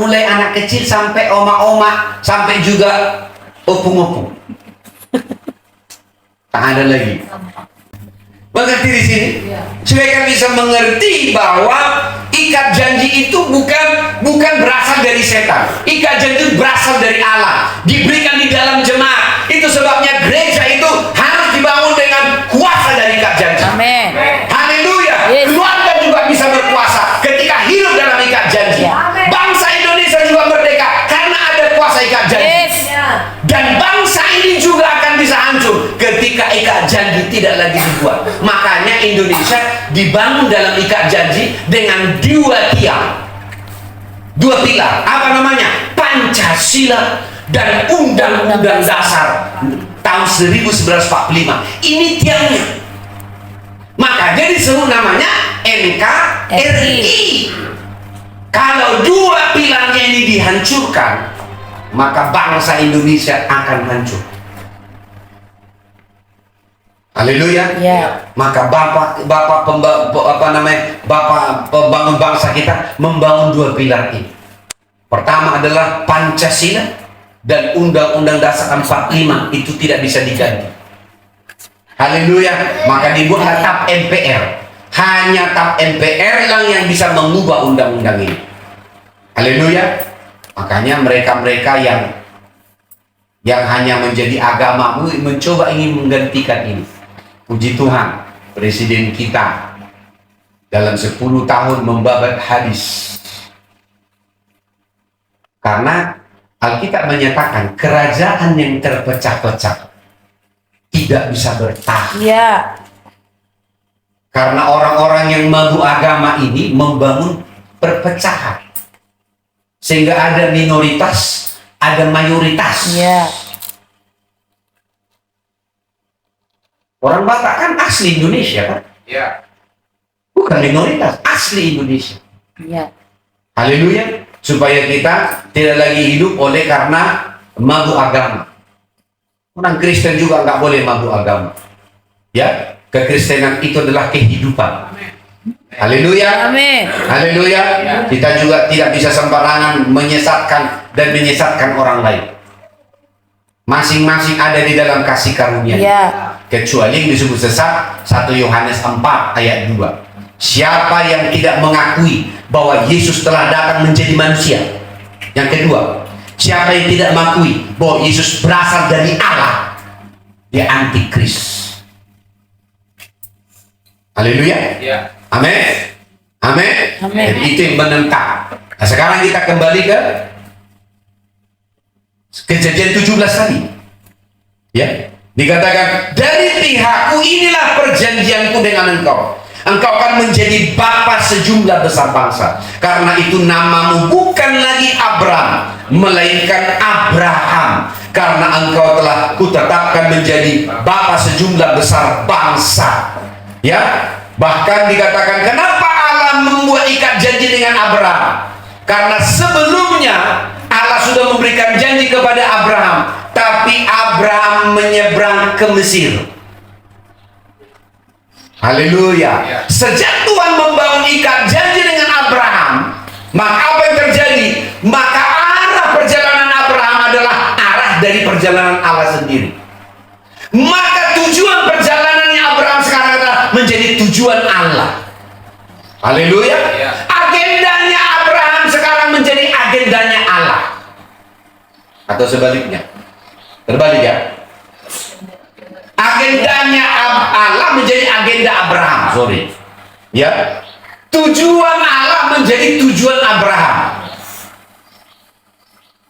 Mulai anak kecil sampai oma-oma, sampai juga opung-opung. Tak ada lagi. Mengerti di sini? Supaya bisa mengerti bahwa ikat janji itu bukan berasal dari setan. Ikat janji itu berasal dari Allah. Diberikan di dalam jemaat. Itu sebabnya gereja itu harus dibangun dengan kuasa dari ikat janji. Amin. Haleluya. Yes. Keluarga juga bisa berkuasa ketika hidup dalam ikat janji. Bangsa Indonesia juga merdeka karena ada kuasa ikat janji. Yes. Dan bangsa ini juga akan bisa hancur ketika ikat janji tidak lagi dibuat. Makanya Indonesia dibangun dalam ikat janji dengan dua pilar. Apa namanya? Pancasila dan Undang-Undang Dasar tahun 1945. Ini tiangnya. Makanya disebut namanya NKRI. Kalau dua pilarnya ini dihancurkan, maka bangsa Indonesia akan hancur. Haleluya. Ya. Maka Bapak pembangun bangsa kita membangun dua pilar ini. Pertama adalah Pancasila dan Undang-Undang Dasar 45 itu tidak bisa diganti. Haleluya. Maka dibuatlah TAP MPR. Hanya TAP MPR yang bisa mengubah undang-undang ini. Haleluya. Makanya mereka-mereka yang hanya menjadi agama mencoba ingin menggantikan ini. Puji Tuhan, Presiden kita dalam 10 tahun membabat hadis. Karena Alkitab menyatakan kerajaan yang terpecah-pecah tidak bisa bertahan. Ya. Karena orang-orang yang mabuk agama ini membangun perpecahan. Sehingga ada minoritas, ada mayoritas. Ya. Orang Batak kan asli Indonesia kan? Ya. Bukan minoritas, asli Indonesia. Ya. Haleluya. Supaya kita tidak lagi hidup oleh karena mabuk agama. Orang Kristen juga nggak boleh mabuk agama. Ya, kekristenan itu adalah kehidupan. Haleluya. Amin. Haleluya. Kita juga tidak bisa sembarangan menyesatkan orang lain. Masing-masing ada di dalam kasih karunia. Ya. Kecuali yang disebut sesat 1 Yohanes 4 ayat 2. Siapa yang tidak mengakui bahwa Yesus telah datang menjadi manusia. Yang kedua, siapa yang tidak mengakui bahwa Yesus berasal dari Allah, dia antikris. Haleluya. Ya. Amin. Amin. Amin. Jadi itu yang menentang. Nah, sekarang kita kembali ke Kejadian 17 tadi. Ya, dikatakan dari pihakku inilah perjanjianku dengan engkau. Engkau akan menjadi bapa sejumlah besar bangsa. Karena itu namamu bukan lagi Abram, melainkan Abraham. Karena engkau telah kutetapkan menjadi bapa sejumlah besar bangsa. Ya, bahkan dikatakan kenapa Allah membuat ikat janji dengan Abraham? Karena sebelumnya Allah sudah memberikan janji kepada Abraham, tapi Abraham menyeberang ke Mesir. Haleluya. Sejak Tuhan membangun ikat janji dengan Abraham, maka apa yang terjadi? Maka arah perjalanan Abraham adalah arah dari perjalanan Allah sendiri. Maka tujuan perjalanannya Abraham sekarang adalah menjadi tujuan Allah. Haleluya. Agendanya Abraham sekarang menjadi agendanya Allah. Atau sebaliknya. Terbalik ya. Agendanya Allah menjadi agenda Abraham. Sorry. Ya. Tujuan Allah menjadi tujuan Abraham.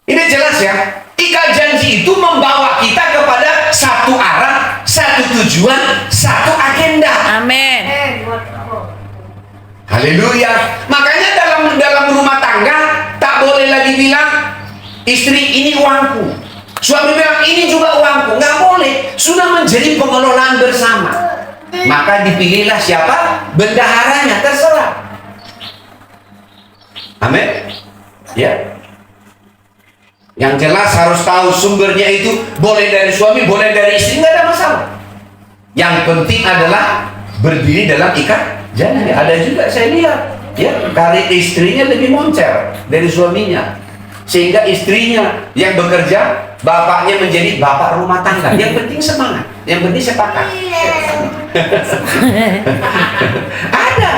Ini jelas ya. Ikat janji itu membawa kita kepada satu arah, satu tujuan, satu agenda. Amin. Haleluya. Makanya dalam rumah tangga tak boleh lagi bilang istri ini uangku, suami bilang ini juga uangku. Nggak boleh. Sudah menjadi pengelolaan bersama. Maka dipilihlah siapa bendaharanya, terserah. Amin. Ya. Yang jelas harus tahu sumbernya itu boleh dari suami, boleh dari istri, nggak ada masalah. Yang penting adalah berdiri dalam ikat Jadi ada juga saya lihat, ya, karir istrinya lebih moncer dari suaminya, sehingga istrinya yang bekerja, bapaknya menjadi bapak rumah tangga. Yang penting semangat, yang penting sepakat. Ada,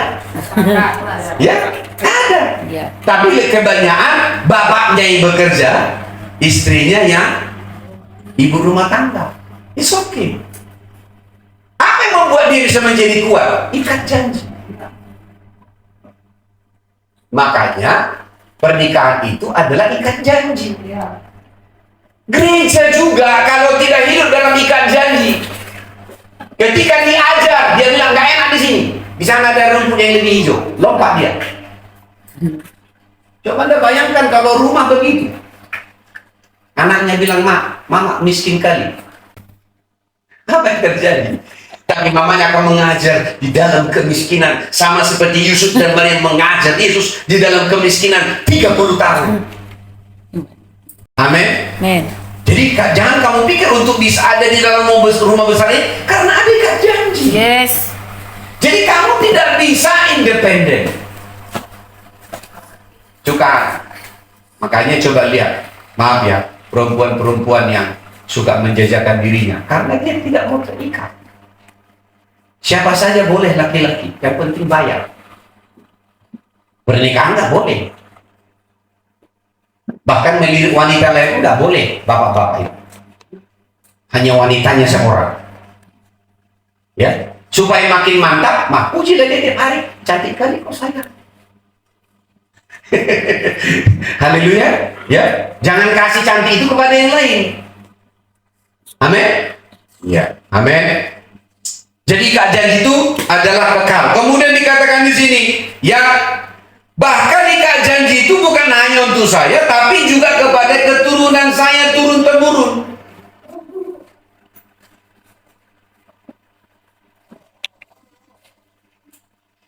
ya, ada. Ya. Tapi kebanyakan bapaknya yang bekerja, istrinya yang ibu rumah tangga. It's okay. Apa yang membuat dia bisa menjadi kuat? Ikat janji. Makanya pernikahan itu adalah ikat janji. Gereja juga kalau tidak hidup dalam ikat janji, ketika diajar dia bilang gak enak di sini, di sana ada rumput yang lebih hijau, lompat dia. Coba Anda bayangkan kalau rumah begitu, anaknya bilang, mama miskin kali, apa yang terjadi? Tapi mamanya akan mengajar di dalam kemiskinan, sama seperti Yusuf dan Maria mengajar Yesus di dalam kemiskinan 30 tahun. Amin. Amin. Jadi jangan kamu pikir untuk bisa ada di dalam rumah besar ini karena ada ikat janji. Yes. Jadi kamu tidak bisa independen. Suka. Makanya coba lihat, maaf ya, perempuan-perempuan yang suka menjajakan dirinya karena dia tidak mau terikat. Siapa saja boleh laki-laki, yang penting bayar. Pernikahan nggak boleh. Bahkan melirik wanita lain nggak boleh, bapak-bapak itu. Hanya wanitanya seorang. Ya, supaya makin mantap, puji lagi tiap hari. Cantik kali kok saya. Haleluya. Ya, jangan kasih cantik itu kepada yang lain. Amin. Ya, amin. Jadi keadaan itu adalah kekal. Kemudian dikatakan di sini, ya, bahkan ikat janji itu bukan hanya untuk saya, tapi juga kepada keturunan saya turun-temurun.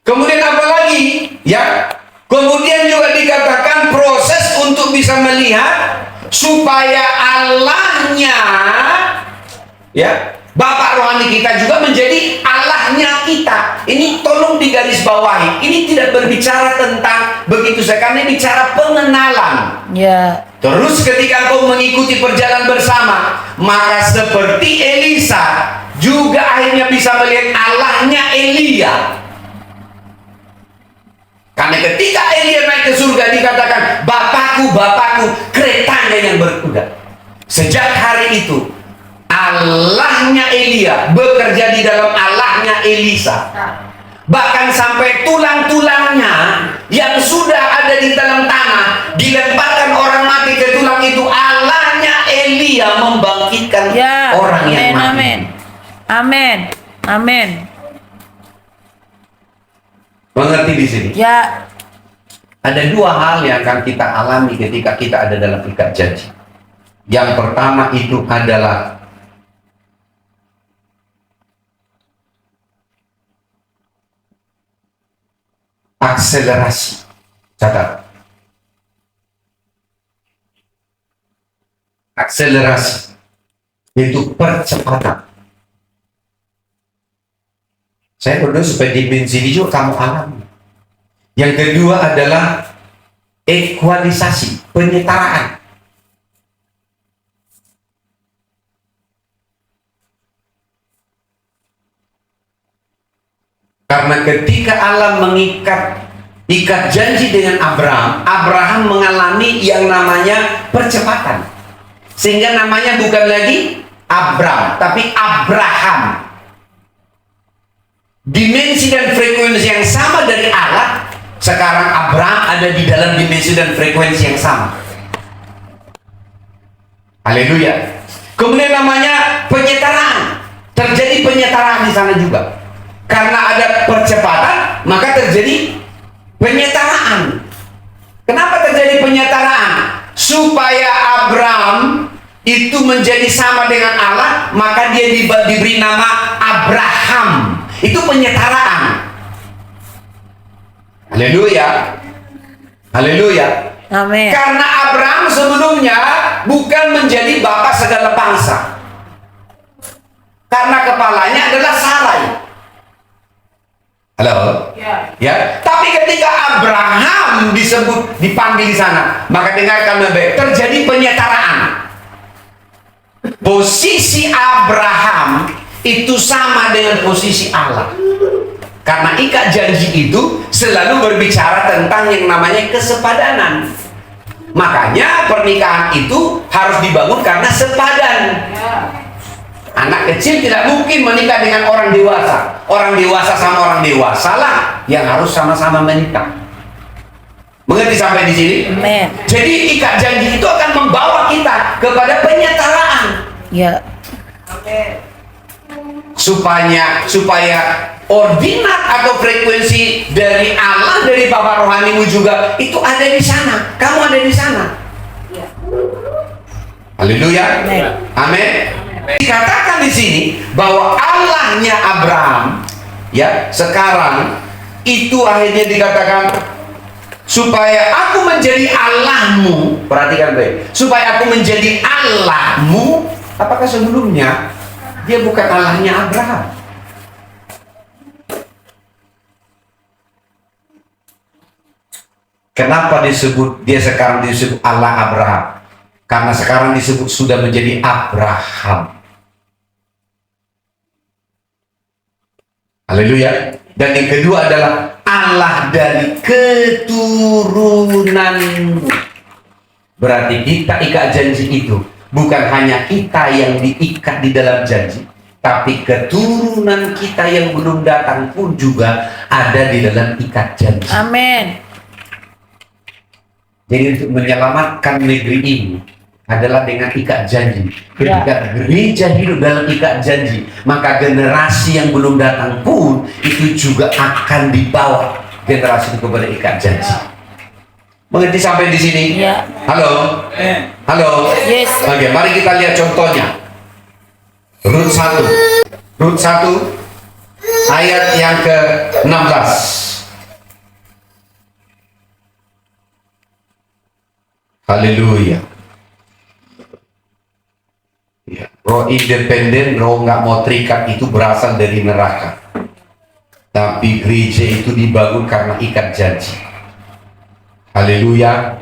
Kemudian apa lagi? Ya, kemudian juga dikatakan proses untuk bisa melihat supaya Allahnya, ya, Bapak rohani kita juga menjadi Allahnya kita. Ini tolong digarisbawahi. Ini tidak berbicara tentang begitu saja, karena ini bicara pengenalan. Ya. Terus ketika kau mengikuti perjalanan bersama, maka seperti Elisa juga akhirnya bisa melihat Allahnya Elia. Karena ketika Elia naik ke surga dikatakan, Bapakku, Bapakku, keretanya yang berkuda. Sejak hari itu Allahnya Elia bekerja di dalam Allahnya Elisa. Bahkan sampai tulang-tulangnya yang sudah ada di dalam tanah dilemparkan orang mati ke tulang itu, Allahnya Elia membangkitkan orang yang mati. Amin. Amin. Amin. Mengerti di sini? Ya. Ada dua hal yang akan kita alami ketika kita ada dalam ikat janji. Yang pertama itu adalah akselerasi. Catat. Akselerasi itu percepatan. Saya berdoa supaya dimensi ini juga kamu alami. Yang kedua adalah ekualisasi, penyetaraan. Karena ketika Allah ikat janji dengan Abraham, Abraham mengalami yang namanya percepatan. Sehingga namanya bukan lagi Abram, tapi Abraham. Dimensi dan frekuensi yang sama dari Allah, sekarang Abraham ada di dalam dimensi dan frekuensi yang sama. Haleluya. Kemudian namanya penyetaraan. Terjadi penyetaraan di sana juga. Karena ada percepatan, maka terjadi penyetaraan. Kenapa terjadi penyetaraan? Supaya Abraham itu menjadi sama dengan Allah, maka dia diberi nama Abraham. Itu penyetaraan. Haleluya. Haleluya. Amin. Karena Abraham sebelumnya bukan menjadi bapak segala bangsa. Karena kepalanya adalah Sarai. Halo? Ya. Tapi ketika Abraham dipanggil di sana, maka dengarkan baik, terjadi penyetaraan. Posisi Abraham itu sama dengan posisi Allah. Karena ikat janji itu selalu berbicara tentang yang namanya kesepadanan. Makanya pernikahan itu harus dibangun karena sepadan. Anak kecil tidak mungkin menikah dengan orang dewasa. Orang dewasa sama orang dewasa lah yang harus sama-sama menikah. Mengerti sampai di sini? Amin. Jadi ikat janji itu akan membawa kita kepada penyetaraan. Ya. Supaya ordinat atau frekuensi dari Allah, dari Bapak rohanimu juga itu ada di sana. Kamu ada di sana. Haleluya. Amin. Dikatakan di sini bahwa Allahnya Abraham, ya, sekarang itu akhirnya dikatakan supaya aku menjadi Allahmu. Perhatikan baik. Supaya aku menjadi Allahmu. Apakah sebelumnya dia bukan Allahnya Abraham? Kenapa dia sekarang disebut Allah Abraham? Karena sekarang disebut sudah menjadi Abraham. Haleluya. Dan yang kedua adalah Allah dari keturunanmu. Berarti kita ikat janji itu bukan hanya kita yang diikat di dalam janji, tapi keturunan kita yang belum datang pun juga ada di dalam ikat janji. Amin. Jadi untuk menyelamatkan negeri ini adalah dengan ikat janji. Ketika gereja hidup dalam ikat janji, maka generasi yang belum datang pun itu juga akan dibawa generasi itu kepada ikat janji. Mengerti sampai di sini? Ya. Halo? Halo? Yes. Oke, mari kita lihat contohnya. Rut 1. Rut 1 ayat yang ke-16. Haleluya. Ya, roh independen, roh nggak mau terikat itu berasal dari neraka. Tapi gereja itu dibangun karena ikat janji. Haleluya.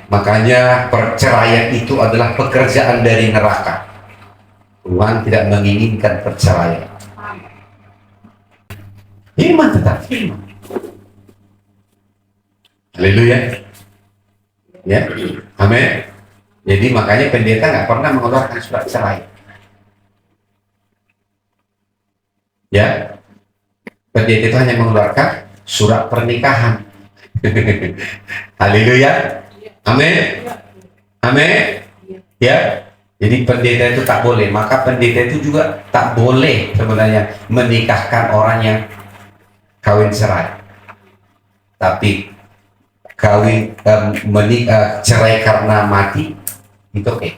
Makanya perceraian itu adalah pekerjaan dari neraka. Tuhan tidak menginginkan perceraian. Firman tetap firman. Haleluya. Ya, amin. Jadi makanya pendeta nggak pernah mengeluarkan surat cerai. Ya, pendeta itu hanya mengeluarkan surat pernikahan. Haleluya. Amin. Amin. Ya. Jadi pendeta itu tak boleh. Maka pendeta itu juga tak boleh sebenarnya menikahkan orang yang kawin cerai. Tapi kawin cerai karena mati itu oke.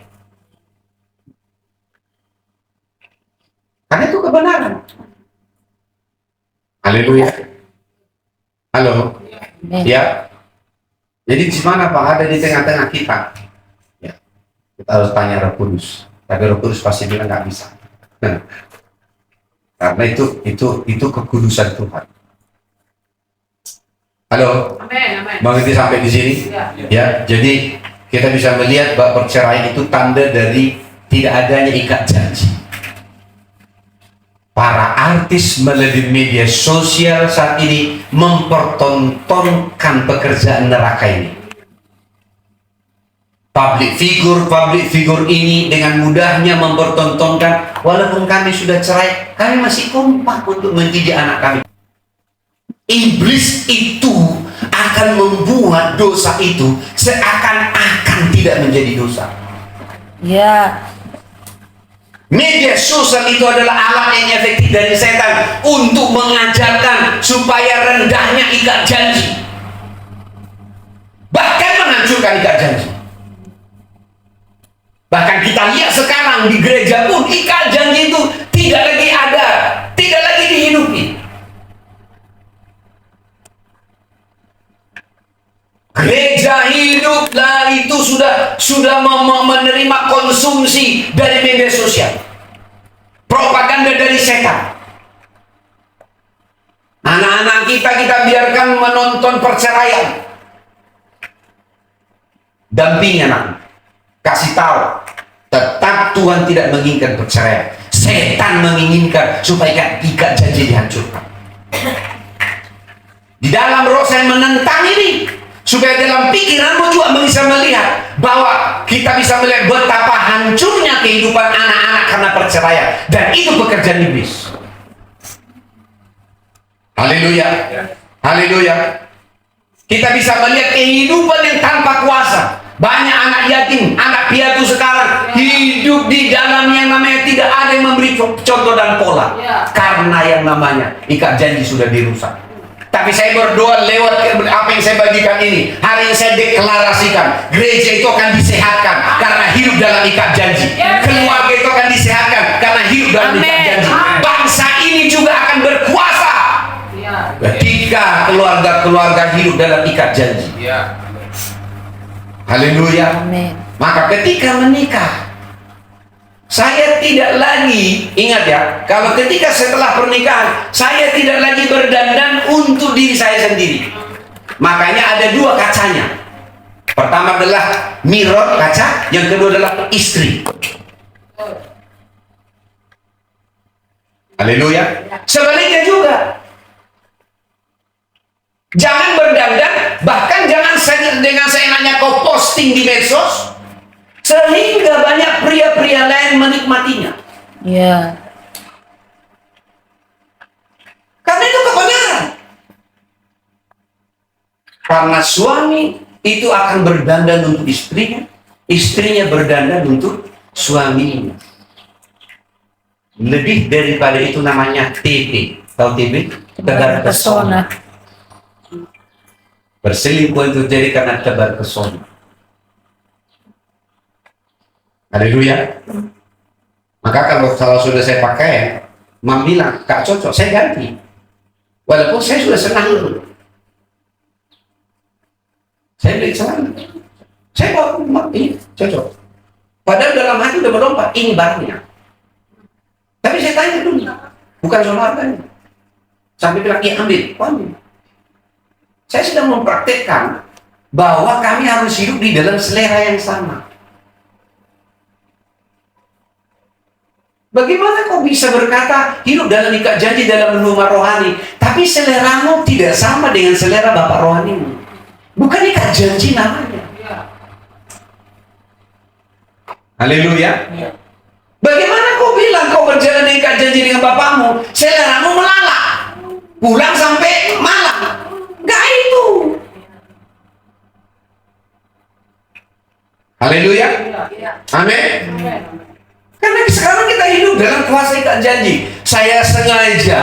Karena itu kebenaran. Haleluya. Halo. Ya. Jadi di mana Pak? Ada di tengah-tengah kita. Ya. Kita harus tanya Roh Kudus. Tapi Roh Kudus pasti bilang nggak bisa. Karena itu kekudusan Tuhan. Halo. Amin. Mengerti sampai di sini? Ya. Jadi kita bisa melihat bahwa perceraian itu tanda dari tidak adanya ikat janji. Para artis melalui media sosial saat ini mempertontonkan pekerjaan neraka ini. Public figure ini dengan mudahnya mempertontonkan, walaupun kami sudah cerai, kami masih kompak untuk mendidik anak kami. Iblis itu akan membuat dosa itu seakan-akan tidak menjadi dosa. Ya. Media sosial itu adalah alat yang efektif dari setan untuk mengajarkan supaya rendahnya ikat janji, bahkan menghancurkan ikat janji. Bahkan kita lihat sekarang di gereja pun ikat janji itu tidak lagi ada, tidak lagi dihidupi. Gereja hiduplah itu sudah menerima konsumsi dari media sosial, propaganda dari setan. Anak-anak kita biarkan menonton perceraian. Dampingi anak, kasih tahu, tetap Tuhan tidak menginginkan perceraian. Setan menginginkan supaya ikat janji dihancurkan. Di dalam roh saya menentang ini, supaya dalam pikiranmu juga bisa melihat bahwa kita bisa melihat betapa hancurnya kehidupan anak-anak karena perceraian, dan itu pekerjaan iblis. Haleluya, haleluya. Kita bisa melihat kehidupan yang tanpa kuasa. Banyak anak yatim, anak piatu sekarang hidup di dalam yang namanya tidak ada yang memberi contoh dan pola, karena yang namanya ikat janji sudah dirusak. Tapi saya berdoa lewat apa yang saya bagikan ini. Hari ini saya deklarasikan, gereja itu akan disehatkan karena hidup dalam ikat janji. Keluarga itu akan disehatkan karena hidup dalam ikat janji. Bangsa ini juga akan berkuasa ketika keluarga-keluarga hidup dalam ikat janji. Haleluya. Maka ketika menikah, saya tidak lagi, ingat ya, kalau ketika setelah pernikahan, saya tidak lagi berdandan untuk diri saya sendiri. Makanya ada dua kacanya. Pertama adalah mirror, kaca. Yang kedua adalah istri. Haleluya. Sebaliknya juga. Jangan berdandan, bahkan jangan dengan seenaknya kau posting di medsos, sehingga banyak pria-pria lain menikmatinya. Ya. Karena itu kebenaran. Karena suami itu akan berdandan untuk istrinya, istrinya berdandan untuk suaminya. Lebih daripada itu namanya TP. Tahu TP? Tebar pesona. Berselingkuh itu jadi karena tebar pesona. Haleluya. Maka kalau sudah saya pakai, Mam bilang, Kak cocok, saya ganti. Walaupun saya sudah senang dulu. Saya beli celana. Saya bawa, ini cocok. Padahal dalam hati udah melompat, ini barangnya. Tapi saya tanya dulu, bukan soal harganya. Sampai bilang, iya ambil. Saya sedang mempraktekkan bahwa kami harus hidup di dalam selera yang sama. Bagaimana kau bisa berkata hidup dalam ikat janji dalam rumah rohani, tapi seleramu tidak sama dengan selera bapak rohanimu? Bukan ikat janji namanya. Haleluya. Bagaimana kau bilang kau berjalan ikat janji dengan bapakmu, seleramu melalak, pulang sampai malam? Gak itu. Haleluya. Amin. Karena sekarang kita hidup dalam kuasa ikat janji. Saya sengaja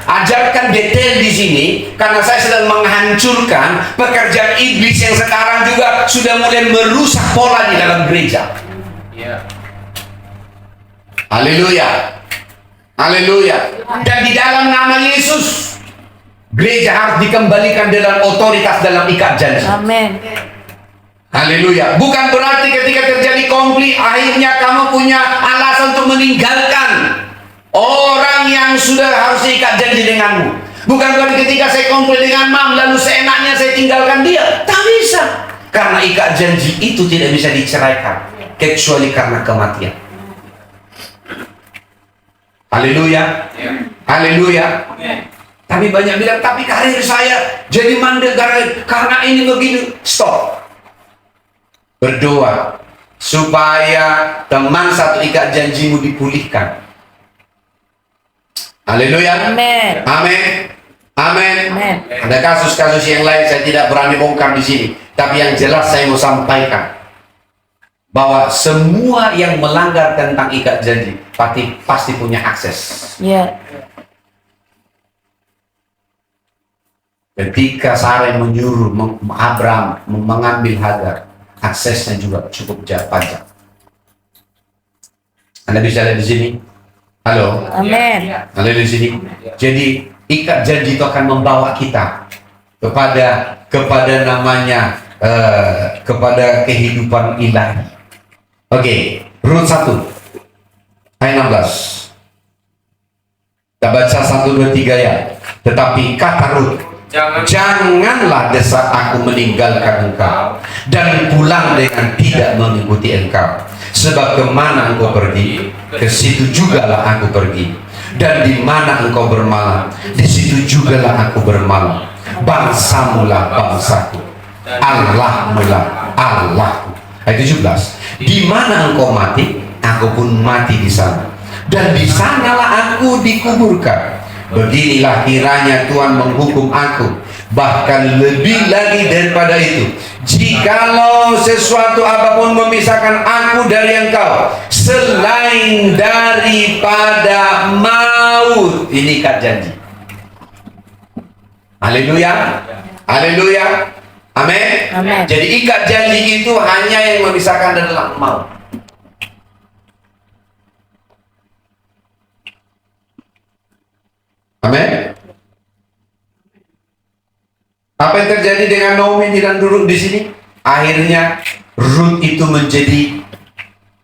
ajarkan detail di sini karena saya sedang menghancurkan pekerjaan iblis yang sekarang juga sudah mulai merusak pola di dalam gereja. Haleluya. Haleluya. Dan di dalam nama Yesus, gereja harus dikembalikan dalam otoritas dalam ikat janji. Amin. Haleluya. Bukan berarti ketika terjadi konflik akhirnya kamu punya alasan untuk meninggalkan orang yang sudah harus ikat janji denganmu. Bukan berarti ketika saya konflik dengan Mam lalu seenaknya saya tinggalkan dia. Tak bisa. Karena ikat janji itu tidak bisa diceraikan kecuali karena kematian. Haleluya. Haleluya. Tapi banyak bilang, tapi karir saya jadi mandek karena ini begini. Stop. Berdoa supaya teman satu ikat janjimu dipulihkan. Haleluya. Amin. Amin. Amin. Amin. Ada kasus-kasus yang lain saya tidak berani bongkar di sini, tapi yang jelas saya mau sampaikan bahwa semua yang melanggar tentang ikat janji pasti punya akses. Ya. Ketika Sarah menyuruh Abraham mengambil Hagar, aksesnya juga cukup panjang. Anda bisa lihat di sini. Halo. Amin. Anda di sini. Jadi ikat janji itu akan membawa kita kepada namanya kepada kehidupan ilahi. Oke, Rut 1 ayat 16. Kita baca 1, 2, 3 ya. Tetapi kata Rut, janganlah desak aku meninggalkan engkau dan pulang dengan tidak mengikuti engkau. Sebab kemana engkau pergi, ke situ jugalah aku pergi. Dan di mana engkau bermalam, di situ jugalah aku bermalam. Bangsamulah bangsaku, Allahmulah Allahku. Ayat 17. Di mana engkau mati, aku pun mati di sana. Dan di sanalah aku dikuburkan. Beginilah kiranya Tuhan menghukum aku, bahkan lebih lagi daripada itu, jikalau sesuatu apapun memisahkan aku dari engkau selain daripada maut. Ini ikat janji. Haleluya, haleluya, amin. Amin. Jadi ikat janji itu hanya yang memisahkan adalah maut. Amin. Apa yang terjadi dengan Naomi dan Rut di sini? Akhirnya Rut itu menjadi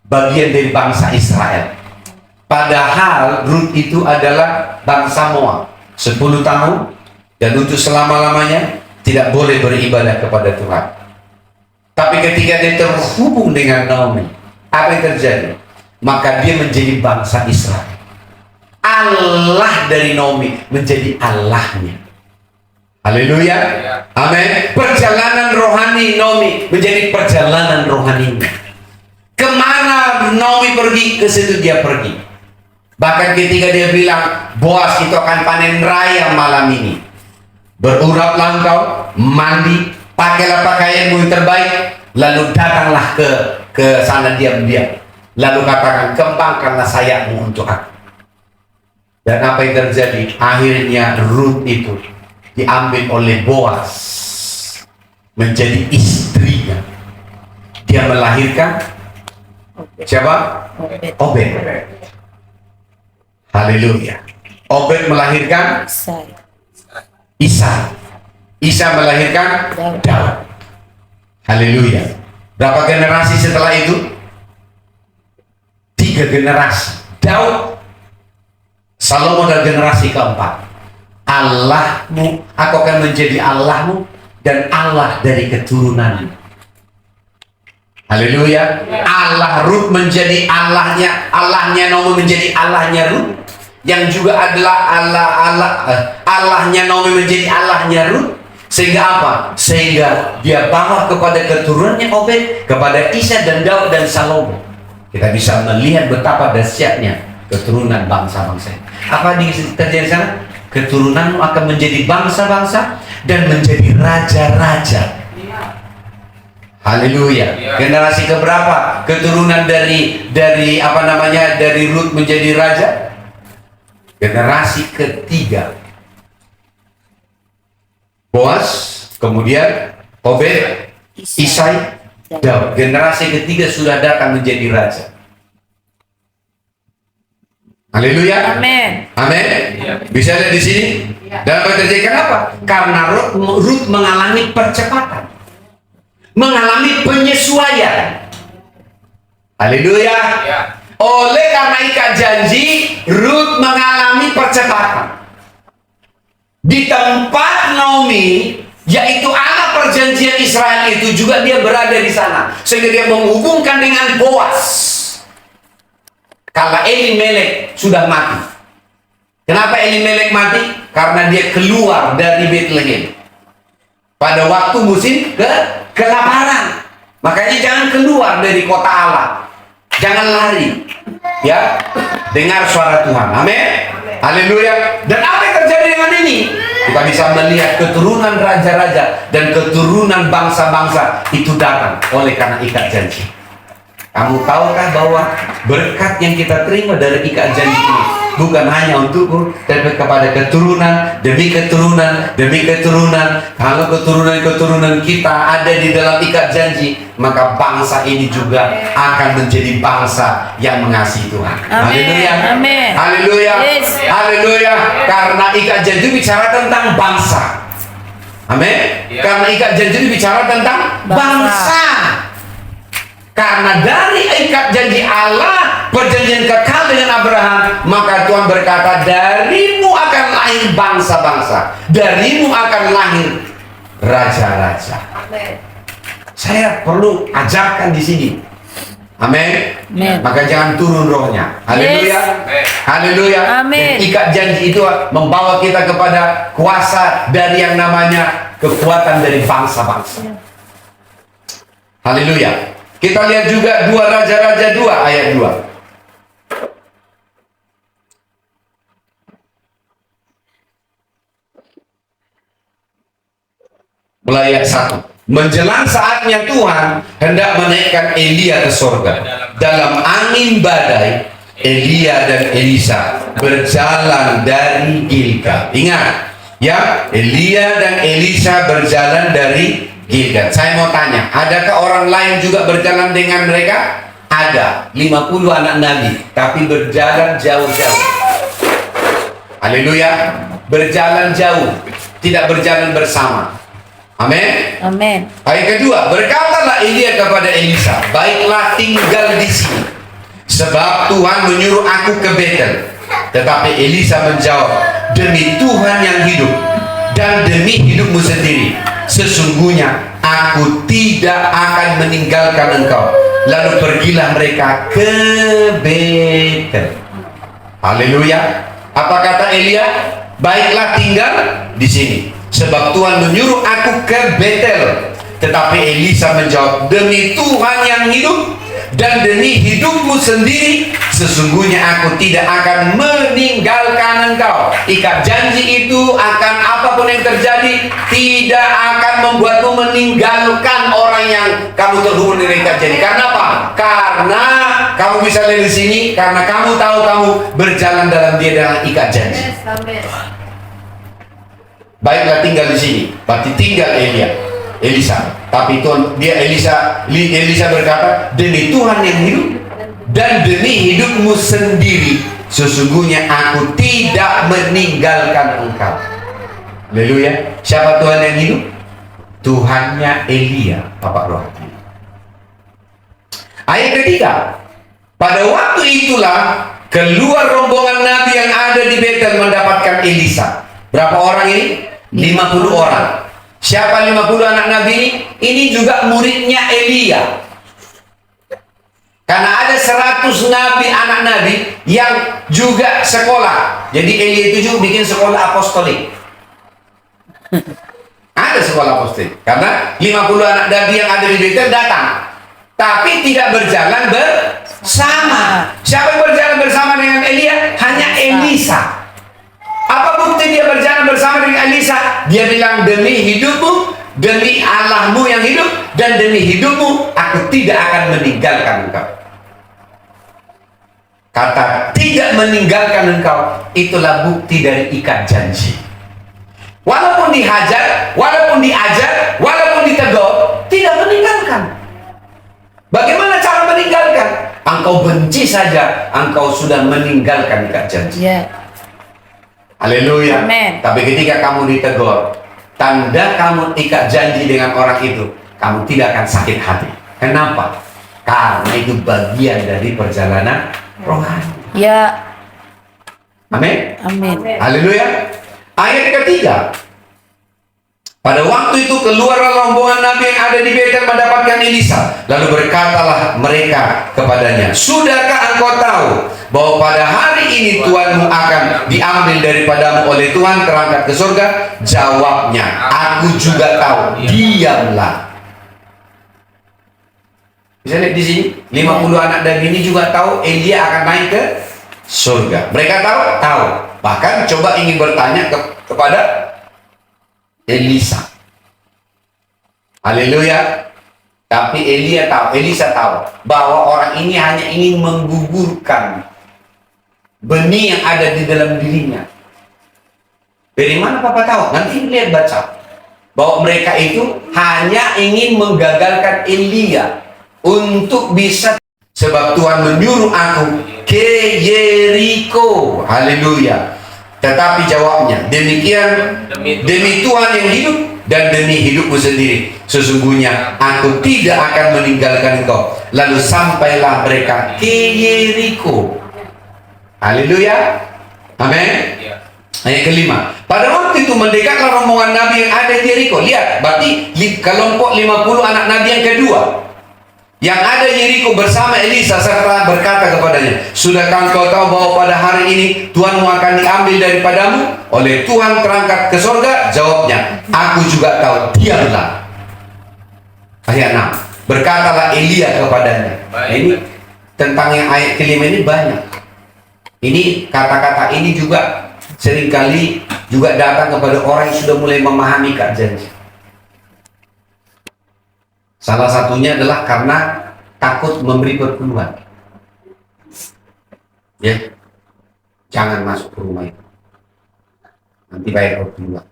bagian dari bangsa Israel. Padahal Rut itu adalah bangsa Moab. 10 tahun dan untuk selama-lamanya tidak boleh beribadah kepada Tuhan. Tapi ketika dia terhubung dengan Naomi, apa yang terjadi? Maka dia menjadi bangsa Israel. Allah dari Naomi menjadi Allahnya. Haleluya, amin. Perjalanan rohani Naomi menjadi perjalanan rohaninya. Kemana Naomi pergi, ke situ dia pergi. Bahkan ketika dia bilang, Boas itu akan panen raya malam ini, beruraplah engkau, mandi, pakailah pakaianmu yang terbaik, lalu datanglah ke sana diam-diam, lalu katakan, kembangkanlah sayapmu untuk aku. Dan apa yang terjadi? Akhirnya Rut itu diambil oleh Boas menjadi istrinya. Dia melahirkan siapa? Obed. Haleluya. Obed melahirkan Isa. Isa melahirkan Daud. Haleluya. Berapa generasi setelah itu? 3 generasi. Daud, Salomo dan generasi keempat. Allahmu, aku akan menjadi Allahmu dan Allah dari keturunanmu. Haleluya. Allah Rut menjadi Allahnya, Allahnya Naomi menjadi Allahnya Rut, yang juga adalah Allahnya Naomi menjadi Allahnya Rut. Sehingga apa? Sehingga dia bawa kepada keturunannya Obed, kepada Isa dan Daud dan Salomo. Kita bisa melihat betapa dahsyatnya keturunan bangsa-bangsa. Apa yang terjadi sana? Keturunanmu akan menjadi bangsa-bangsa dan menjadi raja-raja. Haleluya. Generasi keberapa? Keturunan dari dari Rut menjadi raja? Generasi ketiga. Boas, kemudian Obed, Isai, Daud. Generasi ketiga sudah datang menjadi raja. Haleluya. Amin. Amin. Bisa lihat di sini. Dan apa yang terjadi? Kenapa? Karena Rut mengalami percepatan, mengalami penyesuaian. Haleluya. Oleh karena ikat janji, Rut mengalami percepatan. Di tempat Naomi, yaitu Allah perjanjian Israel itu, juga dia berada di sana. Sehingga dia menghubungkan dengan Boas. Karena Elimelek sudah mati. Kenapa Elimelek mati? Karena dia keluar dari Bethlehem pada waktu musim kelaparan. Makanya jangan keluar dari kota Allah. Jangan lari. Ya, dengar suara Tuhan. Amin. Haleluya. Dan apa yang terjadi dengan ini? Kita bisa melihat keturunan raja-raja dan keturunan bangsa-bangsa itu datang oleh karena ikat janji. Kamu tahukah bahwa berkat yang kita terima dari ikat janji ini bukan hanya untukku, tapi kepada keturunan demi keturunan demi keturunan. Kalau keturunan-keturunan kita ada di dalam ikat janji, maka bangsa ini juga akan menjadi bangsa yang mengasihi Tuhan. Haleluya. Amin. Haleluya. Yes. Haleluya. Karena ikat janji bicara tentang bangsa. Amin. Karena ikat janji bicara tentang bangsa. Karena dari ikat janji Allah, perjanjian kekal dengan Abraham, maka Tuhan berkata, darimu akan lahir bangsa-bangsa, darimu akan lahir raja-raja. Saya perlu ajarkan di sini. Amin. Maka jangan turun rohnya. Haleluya. Haleluya. Amin. Ikat janji itu membawa kita kepada kuasa dari yang namanya kekuatan dari bangsa-bangsa. Haleluya. Kita lihat juga 2 Raja-Raja 2 ayat 2. Mulai ayat 1. Menjelang saatnya Tuhan hendak menaikkan Elia ke surga. Dalam angin badai, Elia dan Elisa berjalan dari Gilgal. Ingat, ya, Elia dan Elisa berjalan dari Gilgal. Saya mau tanya, adakah orang lain juga berjalan dengan mereka? Ada, 50 anak nabi, tapi berjalan jauh-jauh. Haleluya, berjalan jauh, tidak berjalan bersama. Amin. Amin. Ayat kedua, berkatalah Elia kepada Elisa, baiklah tinggal di sini, sebab Tuhan menyuruh aku ke Betel. Tetapi Elisa menjawab, demi Tuhan yang hidup dan demi hidupmu sendiri, sesungguhnya aku tidak akan meninggalkan engkau. Lalu pergilah mereka ke Betel. Haleluya. Apa kata Elia? Baiklah tinggal di sini, sebab Tuhan menyuruh aku ke Betel. Tetapi Elisa menjawab, demi Tuhan yang hidup dan demi hidupmu sendiri, sesungguhnya aku tidak akan meninggalkan engkau. Ikat janji itu akan apapun yang terjadi, tidak akan membuatmu meninggalkan orang yang kamu terhubung dengan ikat janji. Karena apa? Karena kamu bisa lihat di sini, karena kamu tahu kamu berjalan dalam dia dengan ikat janji. Baiklah tinggal di sini, berarti tinggal Elisa. Tapi Tuhan, Elisa berkata, demi Tuhan yang hidup dan demi hidupmu sendiri, sesungguhnya aku tidak meninggalkan engkau. Haleluya. Siapa Tuhan yang hidup? Tuhannya Elia, Bapak Rohani. Ayat ketiga, pada waktu itulah keluar rombongan nabi yang ada di Betel mendapatkan Elisa. Berapa orang ini? 50 orang. Siapa 50 anak nabi ini? Ini juga muridnya Elia. Karena ada 100 nabi, anak nabi yang juga sekolah. Jadi Elia itu juga bikin sekolah apostolik. Ada sekolah apostolik. Karena 50 anak nabi yang ada di Betel datang, tapi tidak berjalan bersama. Siapa yang berjalan bersama dengan Elia? Hanya Elisa. Apa bukti dia berjalan bersama dengan Elisa? Dia bilang, demi hidupmu, demi Allahmu yang hidup, dan demi hidupmu, aku tidak akan meninggalkan engkau. Kata tidak meninggalkan engkau, itulah bukti dari ikat janji. Walaupun dihajar, walaupun diajar, walaupun ditegur, tidak meninggalkan. Bagaimana cara meninggalkan? Engkau benci saja, engkau sudah meninggalkan ikat janji. Haleluya. Amen. Tapi ketika kamu ditegur, tanda kamu ikat janji dengan orang itu, kamu tidak akan sakit hati. Kenapa? Karena itu bagian dari perjalanan rohani. Ya. Amin. Amin. Haleluya. Ayat ketiga, pada waktu itu keluarlah rombongan nabi yang ada di Betel mendapatkan Elisa. Lalu berkatalah mereka kepadanya, sudahkah engkau tahu bahwa pada hari ini Tuhanmu akan diambil daripadamu oleh Tuhan terangkat ke surga? Jawabnya, aku juga tahu. Diamlah. Bisa lihat di sini, 50 anak nabi ini juga tahu Elia akan naik ke surga. Mereka tahu? Tahu. Bahkan coba ingin bertanya kepada Elisa. Haleluya. Tapi Elisa tahu bahwa orang ini hanya ingin menggugurkan benih yang ada di dalam dirinya. Dari mana Papa tahu? Nanti lihat baca bahwa mereka itu hanya ingin menggagalkan Elia untuk bisa, sebab Tuhan menyuruh aku ke Yeriko. Haleluya. Tetapi jawabnya, demikian demi Tuhan yang hidup dan demi hidupmu sendiri, sesungguhnya aku tidak akan meninggalkan engkau. Lalu sampailah mereka ke Yeriko. Haleluya. Amin. Ayat kelima. Pada waktu itu mendekatlah rombongan Nabi yang ada di Yeriko. Lihat, berarti kelompok 50 anak Nabi yang kedua yang ada di Yeriko bersama Elisa serta berkata kepadanya, sudahkah engkau tahu bahwa pada hari ini Tuhanmu akan diambil daripadamu oleh Tuhan terangkat ke sorga? Jawabnya, aku juga tahu. Diamlah. Ayat 6. Berkatalah Elia kepadanya. Nah, ini tentang yang ayat kelima ini banyak. Ini kata-kata ini juga seringkali juga datang kepada orang yang sudah mulai memahami ikat janji. Salah satunya adalah karena takut memberi perpuluhan. Ya, jangan masuk ke rumah itu. Nanti bayar perpuluhan.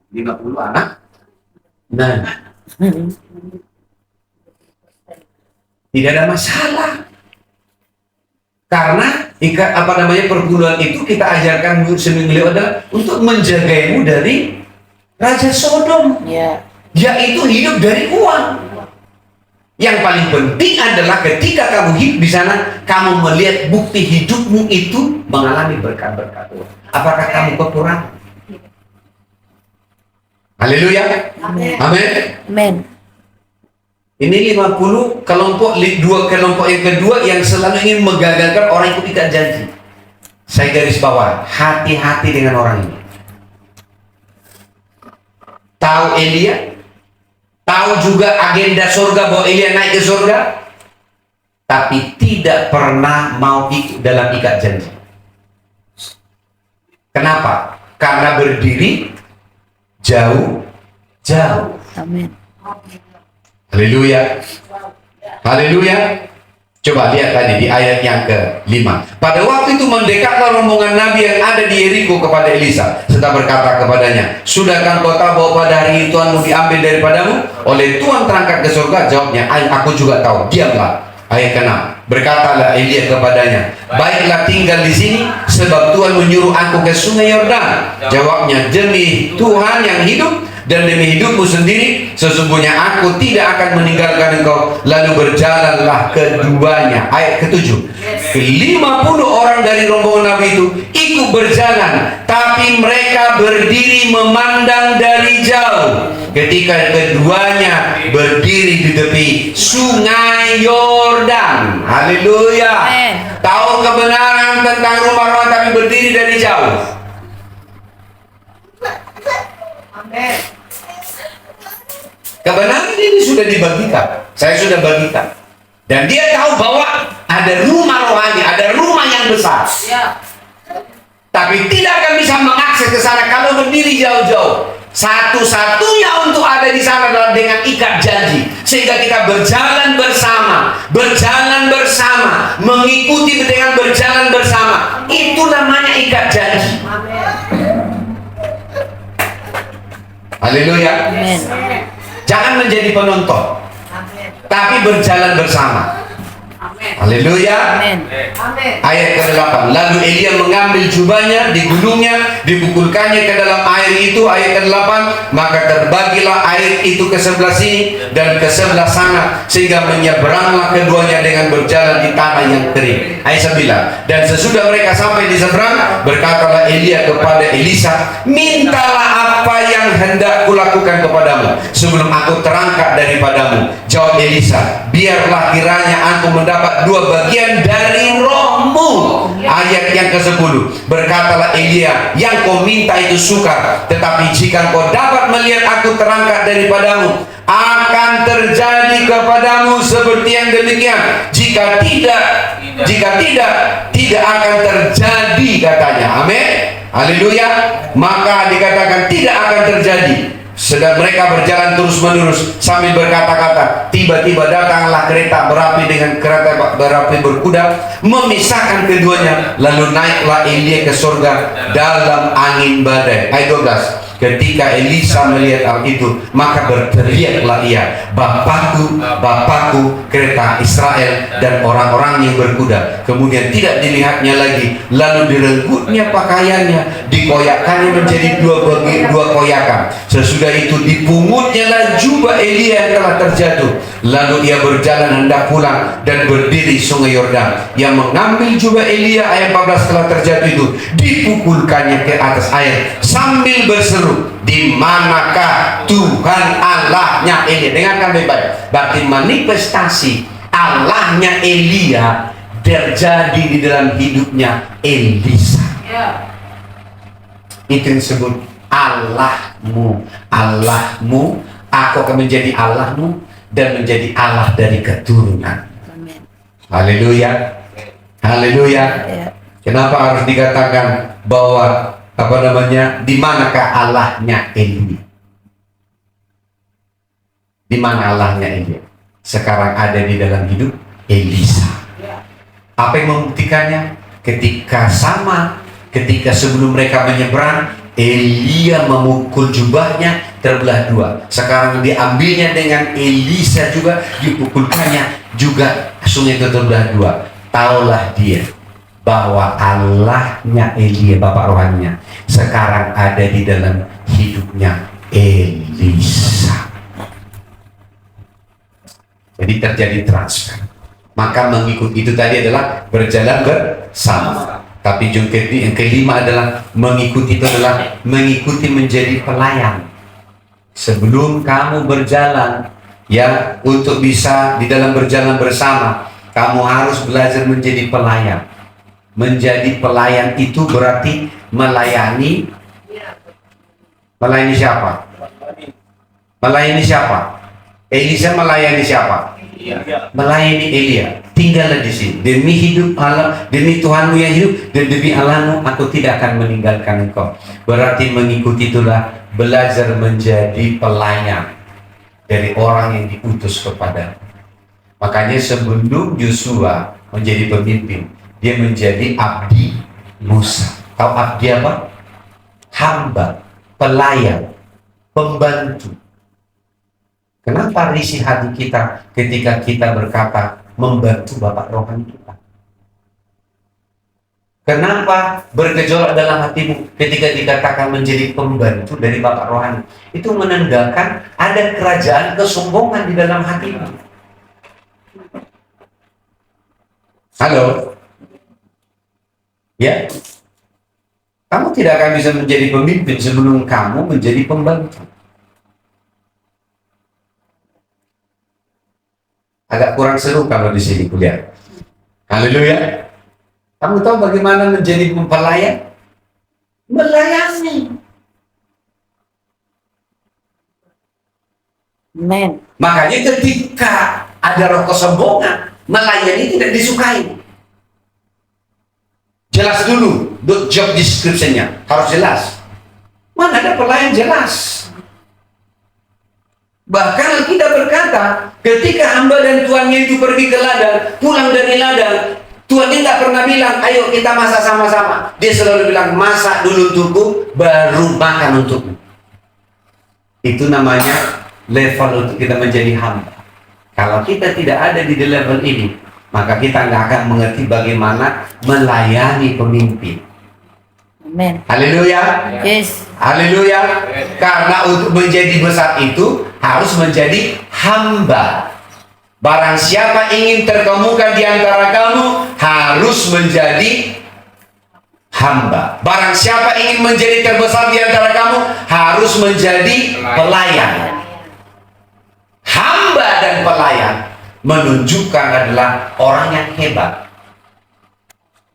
50 anak. Nah, tidak ada masalah. Karena perpuluhan itu kita ajarkan seminggu adalah untuk menjagaimu dari Raja Sodom. Ya. Dia itu hidup dari uang. Yang paling penting adalah ketika kamu hidup di sana, kamu melihat bukti hidupmu itu mengalami berkat-berkat Tuhan. Apakah kamu kekurangan? Haleluya. Amin. Amin. Amin. Ini 50 kelompok, dua kelompok yang kedua yang selalu ingin menggagalkan orang ikut ikat janji. Saya garis bawah, hati-hati dengan orang ini. Tahu Elia, tahu juga agenda surga bahwa Elia naik ke surga, tapi tidak pernah mau ikut dalam ikat janji. Kenapa? Karena berdiri jauh-jauh. Amin. Haleluya. Haleluya. Coba lihat tadi di ayat yang ke-5. Pada waktu itu mendekatlah rombongan Nabi yang ada di Yeriko kepada Elisa, serta berkata kepadanya, sudahkah kau tahu bahwa pada hari ini Tuhanmu diambil daripadamu oleh Tuhan terangkat ke surga? Jawabnya, aku juga tahu. Diamlah. Ayat ke-6. Berkatalah Elia kepadanya, baiklah tinggal di sini, sebab Tuhan menyuruh aku ke sungai Yordan. Jawabnya, demi Tuhan yang hidup dan demi hidupmu sendiri, sesungguhnya aku tidak akan meninggalkan engkau. Lalu berjalanlah keduanya. Ayat ke-7. 50 orang dari rombongan Nabi itu ikut berjalan, tapi mereka berdiri memandang dari jauh ketika keduanya berdiri di tepi sungai Yordan. Haleluya. Tahu kebenaran tentang rumah-rumah tapi berdiri dari jauh. Amin. Kebenaran ini sudah dibagikan. Saya sudah bagikan. Dan dia tahu bahwa ada rumah rohani, ada rumah yang besar. Ya. Tapi tidak akan bisa mengakses ke sana kalau berdiri jauh-jauh. Satu-satunya untuk ada di sana adalah dengan ikat janji. Sehingga kita berjalan bersama, mengikuti dengan berjalan bersama. Itu namanya ikat janji. Haleluya. Amin. Jangan menjadi penonton, tapi berjalan bersama. Haleluya. Amin. Ayat ke-8. Lalu Elia mengambil jubahnya, digulungnya, dipukulkannya ke dalam air itu. Ayat ke-8. Maka terbagilah air itu ke sebelah sini dan ke sebelah sana, sehingga menyeberanglah keduanya dengan berjalan di tanah yang kering. Ayat 9. Dan sesudah mereka sampai di seberang, berkatalah Elia kepada Elisa, mintalah apa yang hendak kulakukan kepadamu sebelum aku terangkat daripadamu. Jawab Elisa, biarlah kiranya aku mendapat 2 bagian dari rohmu. Ayat yang ke-10. Berkatalah Elia, yang kau minta itu sukar, tetapi jika kau dapat melihat aku terangkat daripadamu, akan terjadi kepadamu seperti yang demikian. Jika tidak akan terjadi, katanya. Amin. Haleluya. Maka dikatakan tidak akan terjadi. Sedang mereka berjalan terus-menerus sambil berkata-kata, tiba-tiba datanglah kereta berapi dengan kereta berapi berkuda, memisahkan keduanya. Lalu naiklah Elia ke surga dalam angin badai. Ayat 12. Ketika Elisa melihat hal itu, maka berteriaklah ia, Bapakku, Bapakku, kereta Israel dan orang-orang yang berkuda. Kemudian tidak dilihatnya lagi, lalu direnggutnya pakaiannya, dikoyakkannya menjadi dua koyakan. Sesudah itu dipungutnya lah jubah Elia yang telah terjatuh. Lalu ia berjalan hendak pulang dan berdiri sungai Yordan. Yang mengambil jubah Elia, ayat 14, telah terjatuh itu, dipukulkannya ke atas air sambil berseru, di manakah Tuhan Allahnya Elia? Dengarkan baik-baik. Berarti manifestasi Allahnya Elia terjadi di dalam hidupnya Elisa. Itu yang disebut Allahmu. Allahmu, aku akan menjadi Allahmu dan menjadi Allah dari keturunan. Haleluya. Haleluya. Kenapa harus dikatakan bahwa di manakah Allahnya Elia? Di mana Allahnya Elia? Sekarang ada di dalam hidup Elisa. Apa yang membuktikannya? Ketika sebelum mereka menyeberang, Elia memukul jubahnya terbelah dua. Sekarang diambilnya dengan Elisa juga, dipukulkannya juga, sungai itu terbelah dua. Taulah dia bahwa Allahnya Elia, Bapak rohaninya, sekarang ada di dalam hidupnya Elisa. Jadi terjadi transfer. Maka mengikut itu tadi adalah berjalan bersama. Tapi yang kelima adalah mengikuti, itu adalah mengikuti menjadi pelayan. Sebelum kamu berjalan, ya, untuk bisa di dalam berjalan bersama, kamu harus belajar menjadi pelayan. Menjadi pelayan itu berarti melayani. Melayani siapa? Melayani siapa? Elisa melayani siapa? Melayani Elia. Tinggallah di sini demi hidup Allah, demi Tuhanmu yang hidup, dan demi Allahmu aku tidak akan meninggalkan engkau. Berarti mengikuti itulah belajar menjadi pelayan dari orang yang diutus kepada. Makanya sebelum Yosua menjadi pemimpin, dia menjadi abdi Musa. Tahu abdi apa? Hamba, pelayan, pembantu. Kenapa risih hati kita ketika kita berkata membantu Bapak rohani kita? Kenapa bergejolak dalam hatimu ketika dikatakan menjadi pembantu dari Bapak rohani? Itu menandakan ada kerajaan kesombongan di dalam hatimu. Halo? Ya? Kamu tidak akan bisa menjadi pemimpin sebelum kamu menjadi pembantu. Agak kurang seru kalau di sini kuliah. Haleluya. Kamu tahu bagaimana menjadi pelayan? Melayani. Amen. Makanya ketika ada roh kesombongan, melayani tidak disukai. Jelas dulu job description-nya, harus jelas. Mana ada pelayan jelas. Bahkan kita berkata, ketika hamba dan tuannya itu pergi ke ladang, pulang dari ladang, tuannya nggak pernah bilang, ayo kita masak sama-sama. Dia selalu bilang, masak dulu untukku, baru makan untukmu. Itu namanya level untuk kita menjadi hamba. Kalau kita tidak ada di level ini, maka kita nggak akan mengerti bagaimana melayani pemimpin. Amen. Haleluya. Yes. Haleluya. Karena untuk menjadi besar itu harus menjadi hamba. Barang siapa ingin terkemuka di antara kamu harus menjadi hamba. Barang siapa ingin menjadi terbesar di antara kamu harus menjadi pelayan. Hamba dan pelayan menunjukkan adalah orang yang hebat.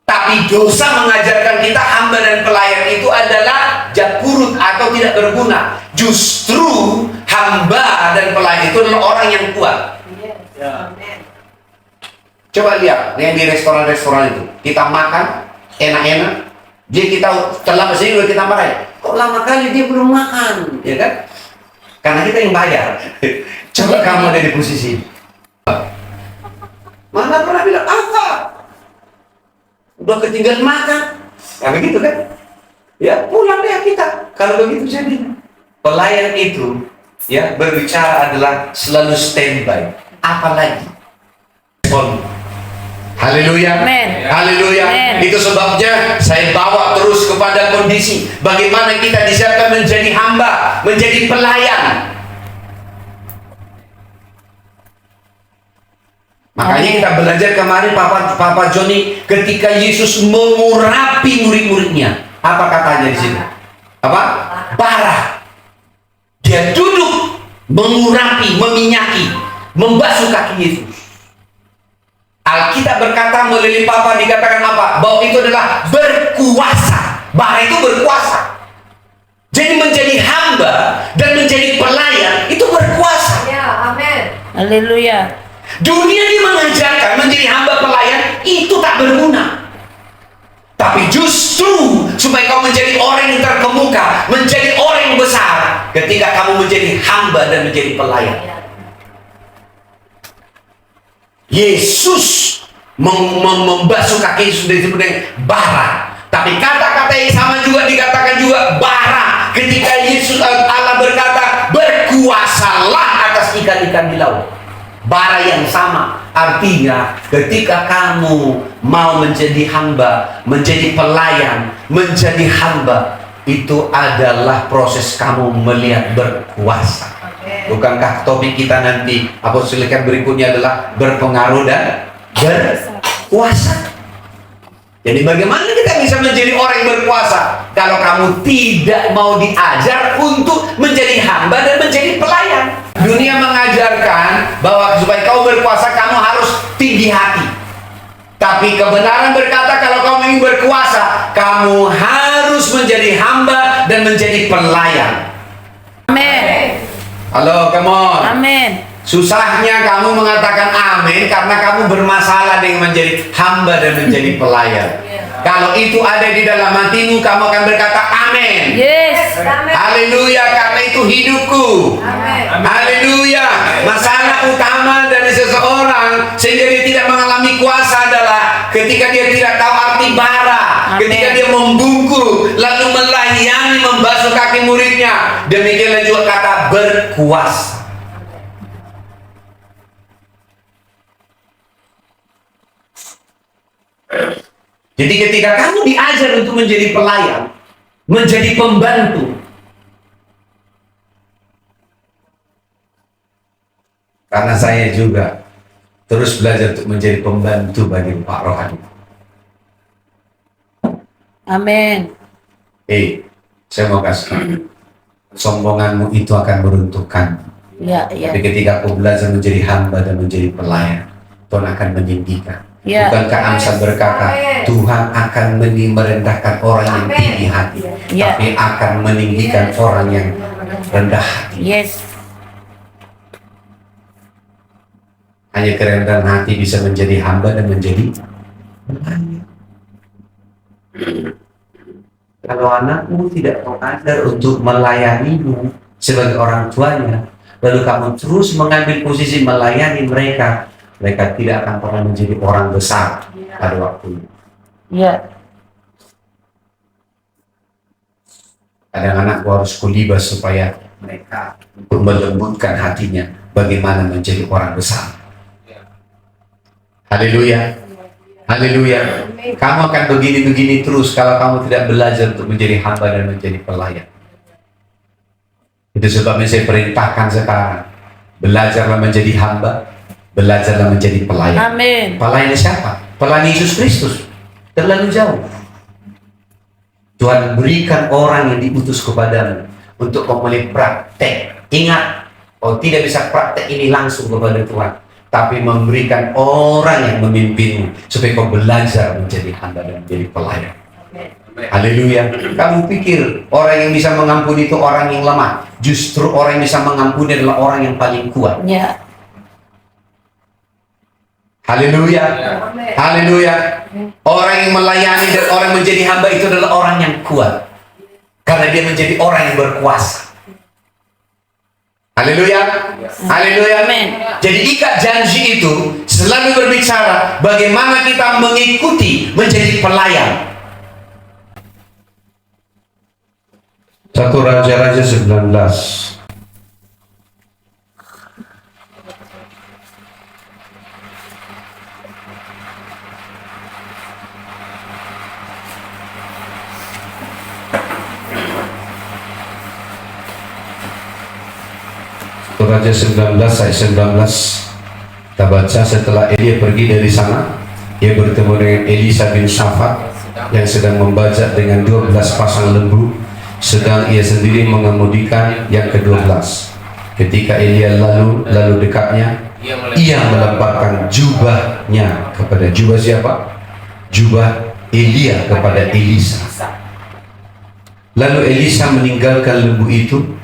Tapi dosa mengajarkan kita hamba dan pelayan itu adalah jakurut atau tidak berguna. Justru hamba dan pelayan itu adalah orang yang kuat. Coba lihat yang di restoran-restoran itu, kita makan enak-enak, dia kita telah kesini udah kita marahin. Kok lama kali dia belum makan, ya kan? Karena kita yang bayar. Coba kamu ada di posisi, mana pernah bilang apa? Udah ketinggalan makan, ya begitu kan? Ya pulang deh kita kalau begitu jadi. Pelayan itu ya berbicara adalah selalu standby. Apalagi haleluya. Amen. Haleluya. Amen. Itu sebabnya saya bawa terus kepada kondisi bagaimana kita disiapkan menjadi hamba, menjadi pelayan. Makanya kita belajar kemarin Papa Joni ketika Yesus mengurapi murid-muridnya. Apa katanya di sini? Apa? Bara. Dia duduk mengurapi, meminyaki, membasuh kaki Yesus. Alkitab berkata melalui Papa dikatakan apa? Bahwa itu adalah berkuasa. Bara itu berkuasa. Jadi menjadi hamba dan menjadi pelayan itu berkuasa. Ya, amin. Haleluya. Dunia dia mengajarkan menjadi hamba pelayan itu tak berguna. Tapi justru supaya kau menjadi orang yang terkemuka, menjadi orang yang besar ketika kamu menjadi hamba dan menjadi pelayan. Yesus membasuh kaki Yesus disebut dengan bara. Tapi kata-kata yang sama juga dikatakan juga bara ketika Yesus Allah berkata berkuasalah atas ikan-ikan di laut. Bara yang sama artinya ketika kamu mau menjadi hamba, menjadi pelayan, menjadi hamba, itu adalah proses kamu melihat berkuasa. Bukankah topik kita nanti apostolikat berikutnya adalah berpengaruh dan berkuasa? Jadi bagaimana kita bisa menjadi orang yang berkuasa kalau kamu tidak mau diajar untuk menjadi hamba dan menjadi pelayan? Dunia mengajarkan bahwa supaya kau berkuasa kamu harus tinggi hati. Tapi kebenaran berkata kalau kamu ingin berkuasa, kamu harus menjadi hamba dan menjadi pelayan. Amin. Halo, come on. Amin. Susahnya kamu mengatakan amin karena kamu bermasalah dengan menjadi hamba dan menjadi pelayan. Kalau itu ada di dalam hatimu, kamu akan berkata amin. Yes. Haleluya, karena itu hidupku. Haleluya. Masalah utama dari seseorang sehingga dia tidak mengalami kuasa adalah ketika dia tidak tahu arti bara. Amin. Ketika dia membungkuk lalu melayani, membasuh kaki muridnya. Demikianlah juga kata berkuasa. Jadi ketika kamu diajar untuk menjadi pelayan, menjadi pembantu, karena saya juga terus belajar untuk menjadi pembantu bagi Pak Rohani. Amin. Saya mau kasih sombonganmu itu akan meruntuhkan. Ya, ya. Tapi ketika aku belajar menjadi hamba dan menjadi pelayan, Tuhan akan meninggikan. Ya. Bukankah Amsal berkata, Tuhan akan merendahkan orang yang tinggi hati, Ya. tapi akan meninggikan orang yang rendah hati. Yes. Hanya kerendahan hati bisa menjadi hamba dan menjadi pelayan. Kalau anakmu tidak mau ajar untuk melayanimu sebagai orang tuanya, lalu kamu terus mengambil posisi melayani mereka, mereka tidak akan pernah menjadi orang besar pada waktunya. Ya. Kadang anakku harus kulibas supaya mereka untuk melembutkan hatinya bagaimana menjadi orang besar. Haleluya. Haleluya. Kamu akan begini-begini terus kalau kamu tidak belajar untuk menjadi hamba dan menjadi pelayan. Itu sebabnya saya perintahkan sekarang, belajarlah menjadi hamba, belajarlah menjadi pelayan. Amin. Pelayan siapa? Pelayan Yesus Kristus. Terlalu jauh. Tuhan berikan orang yang diutus kepadamu untuk kau mulai praktek. Ingat, kau tidak bisa praktek ini langsung kepada Tuhan, tapi memberikan orang yang memimpinmu supaya kau belajar menjadi hamba dan menjadi pelayan. Haleluya. Kamu pikir orang yang bisa mengampuni itu orang yang lemah? Justru orang yang bisa mengampuni adalah orang yang paling kuat. Ya. Haleluya. Haleluya. Orang yang melayani dan orang yang menjadi hamba itu adalah orang yang kuat, karena dia menjadi orang yang berkuasa. Haleluya. Haleluya. Amin. Jadi ikat janji itu selalu berbicara bagaimana kita mengikuti menjadi pelayan. 1 Raja-Raja 19. Raja 19 ayat 19. Kita baca, setelah Elia pergi dari sana, ia bertemu dengan Elisa bin Syafat yang sedang membajak dengan 12 pasang lembu, sedang ia sendiri mengemudikan yang ke-12. Ketika Elia lalu dekatnya, ia melemparkan jubahnya kepada jubah siapa? Jubah Elia kepada Elisa. Lalu Elisa meninggalkan lembu itu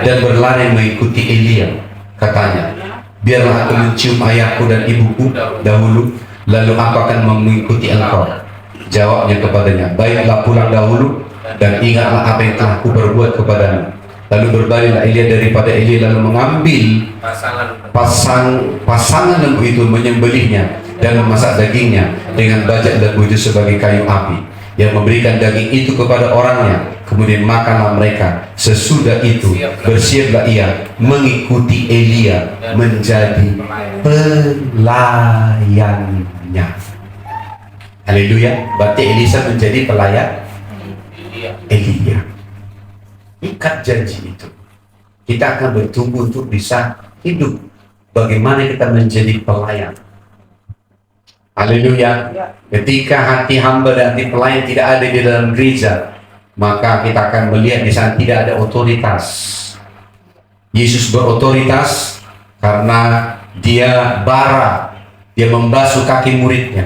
dan berlari mengikuti Elia. Katanya, biarlah aku mencium ayahku dan ibuku dahulu, lalu aku akan mengikuti engkau. Jawabnya kepadanya, baiklah, pulang dahulu dan ingatlah apa yang telah kuperbuat kepadamu. Lalu berbalilah Elia daripada Elia, lalu mengambil pasangan lembu itu, menyembelihnya dan memasak dagingnya dengan bajak lembu itu sebagai kayu api, yang memberikan daging itu kepada orangnya. Kemudian makanlah mereka. Sesudah itu bersiaplah ia mengikuti Elia menjadi pelayannya. Haleluya. Berarti Elisa menjadi pelayan Elia. Ikat janji itu, kita akan bertumbuh untuk bisa hidup. Bagaimana kita menjadi pelayan? Haleluya. Ketika hati hamba dan hati pelayan tidak ada di dalam gereja, maka kita akan melihat di sana tidak ada otoritas. Yesus berotoritas karena dia bara, dia membasuh kaki muridnya.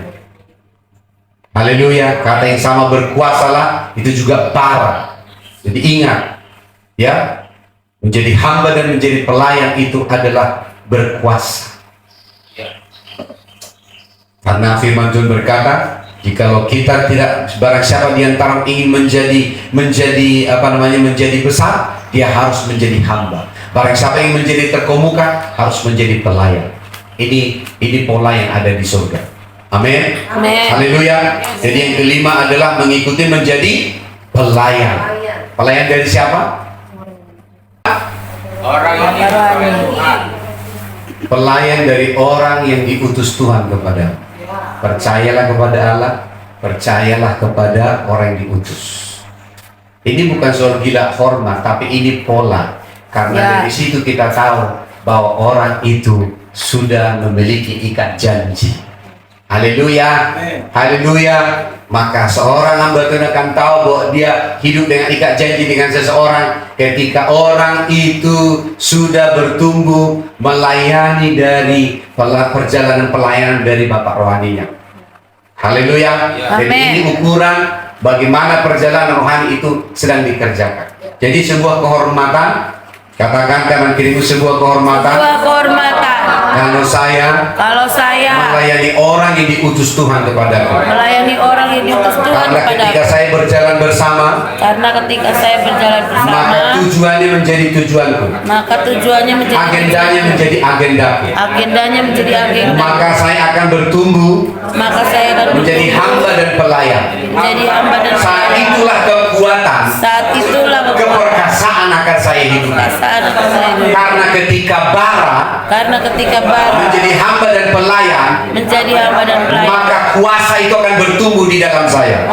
Haleluya. Kata yang sama berkuasalah itu juga bara. Jadi ingat, ya, menjadi hamba dan menjadi pelayan itu adalah berkuasa. Karena firman Tuhan berkata, jikalau kita tidak, barang siapa di antara ingin menjadi besar, dia harus menjadi hamba. Barang siapa yang menjadi terkemuka, harus menjadi pelayan. Ini pola yang ada di surga. Amin. Haleluya. Jadi yang kelima adalah mengikuti menjadi pelayan. Pelayan dari siapa? Orang yang diutus Tuhan. Pelayan dari orang yang diutus Tuhan kepada. Percayalah kepada Allah, percayalah kepada orang yang diutus. Ini bukan soal gila hormat, tapi ini pola. Karena dari situ kita tahu bahwa orang itu sudah memiliki ikat janji. Haleluya. Haleluya. Maka seorang hamba Tuhan akan tahu bahwa dia hidup dengan ikat janji dengan seseorang ketika orang itu sudah bertumbuh melayani dari perjalanan pelayanan dari Bapak rohaninya. Haleluya. Jadi ini ukuran bagaimana perjalanan rohani itu sedang dikerjakan. Jadi sebuah kehormatan, katakan kanan kirimu, sebuah kehormatan. Sebuah kehormatan. Kalau saya melayani orang yang diutus Tuhan kepadaku. Melayani orang yang diutus Tuhan Karena ketika saya berjalan bersama, maka tujuannya menjadi tujuanku. Agendanya menjadi agendaku. Maka saya akan bertumbuh menjadi hamba dan pelayan. Saat itulah kekuatan, keperkasaan akan saya hidupkan. Karena ketika bara menjadi hamba dan pelayan, maka kuasa itu akan bertumbuh di dalam saya.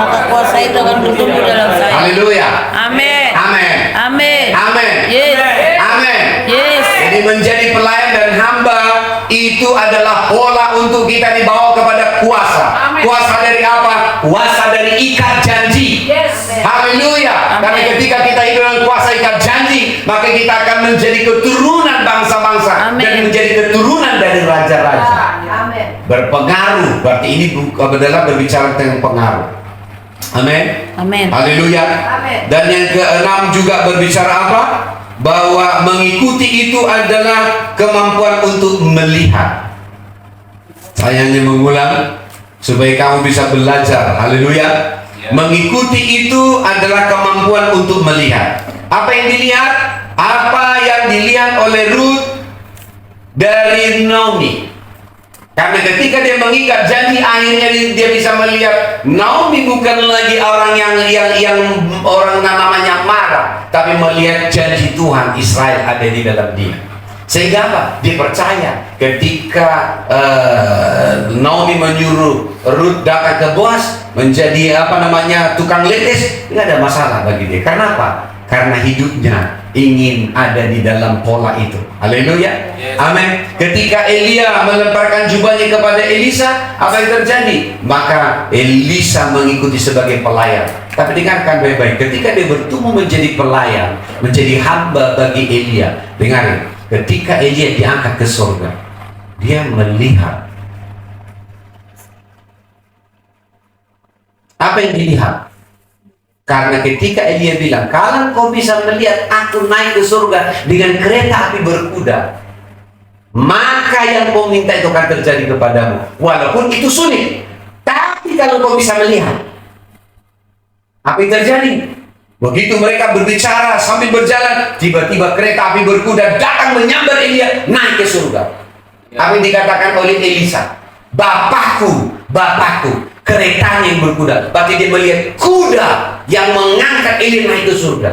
Haleluya. Amin. Amin. Amin. Amin. Yes. Amin. Yes. Jadi menjadi pelayan dan hamba itu adalah pola untuk kita dibawa kepada kuasa. Kuasa dari apa? Kuasa dari ikat janji. Haleluya. Karena ketika kita hidup dengan kuasa ikat janji, maka kita akan menjadi keturunan bangsa-bangsa dan menjadi keturunan dari raja-raja. Berpengaruh. Berarti ini adalah berbicara tentang pengaruh. Amin. Amin. Haleluya. Dan yang keenam juga berbicara apa? Bahwa mengikuti itu adalah kemampuan untuk melihat. Saya hanya mengulang supaya kamu bisa belajar. Haleluya. Mengikuti itu adalah kemampuan untuk melihat. Apa yang dilihat? Apa yang dilihat oleh Ruth dari Naomi? Karena ketika dia mengikat janji, akhirnya dia bisa melihat Naomi bukan lagi orang yang orang namanya marah, tapi melihat janji Tuhan Israel ada di dalam dia. Sehingga apa? Dia percaya ketika Naomi menyuruh Ruth datang ke Boaz menjadi tukang letes, nggak ada masalah bagi dia. Karena apa? Karena hidupnya ingin ada di dalam pola itu. Haleluya. Amin. Ketika Elia melemparkan jubahnya kepada Elisa, apa yang terjadi? Maka Elisa mengikuti sebagai pelayan. Tapi dengarkan baik-baik, ketika dia bertumbuh menjadi pelayan, menjadi hamba bagi Elia, dengarin, ketika Elia diangkat ke surga, dia melihat apa yang dilihat. Karena ketika Elia bilang, kalau kau bisa melihat aku naik ke surga dengan kereta api berkuda, maka yang kau minta itu akan terjadi kepadamu. Walaupun itu sulit, tapi kalau kau bisa melihat, apa yang terjadi? Begitu mereka berbicara sambil berjalan, tiba-tiba kereta api berkuda datang menyambar Elia naik ke surga. Apa yang dikatakan oleh Elisa? Bapakku, keretanya yang berkuda. Berarti dia melihat kuda yang mengangkat Elia naik ke surga.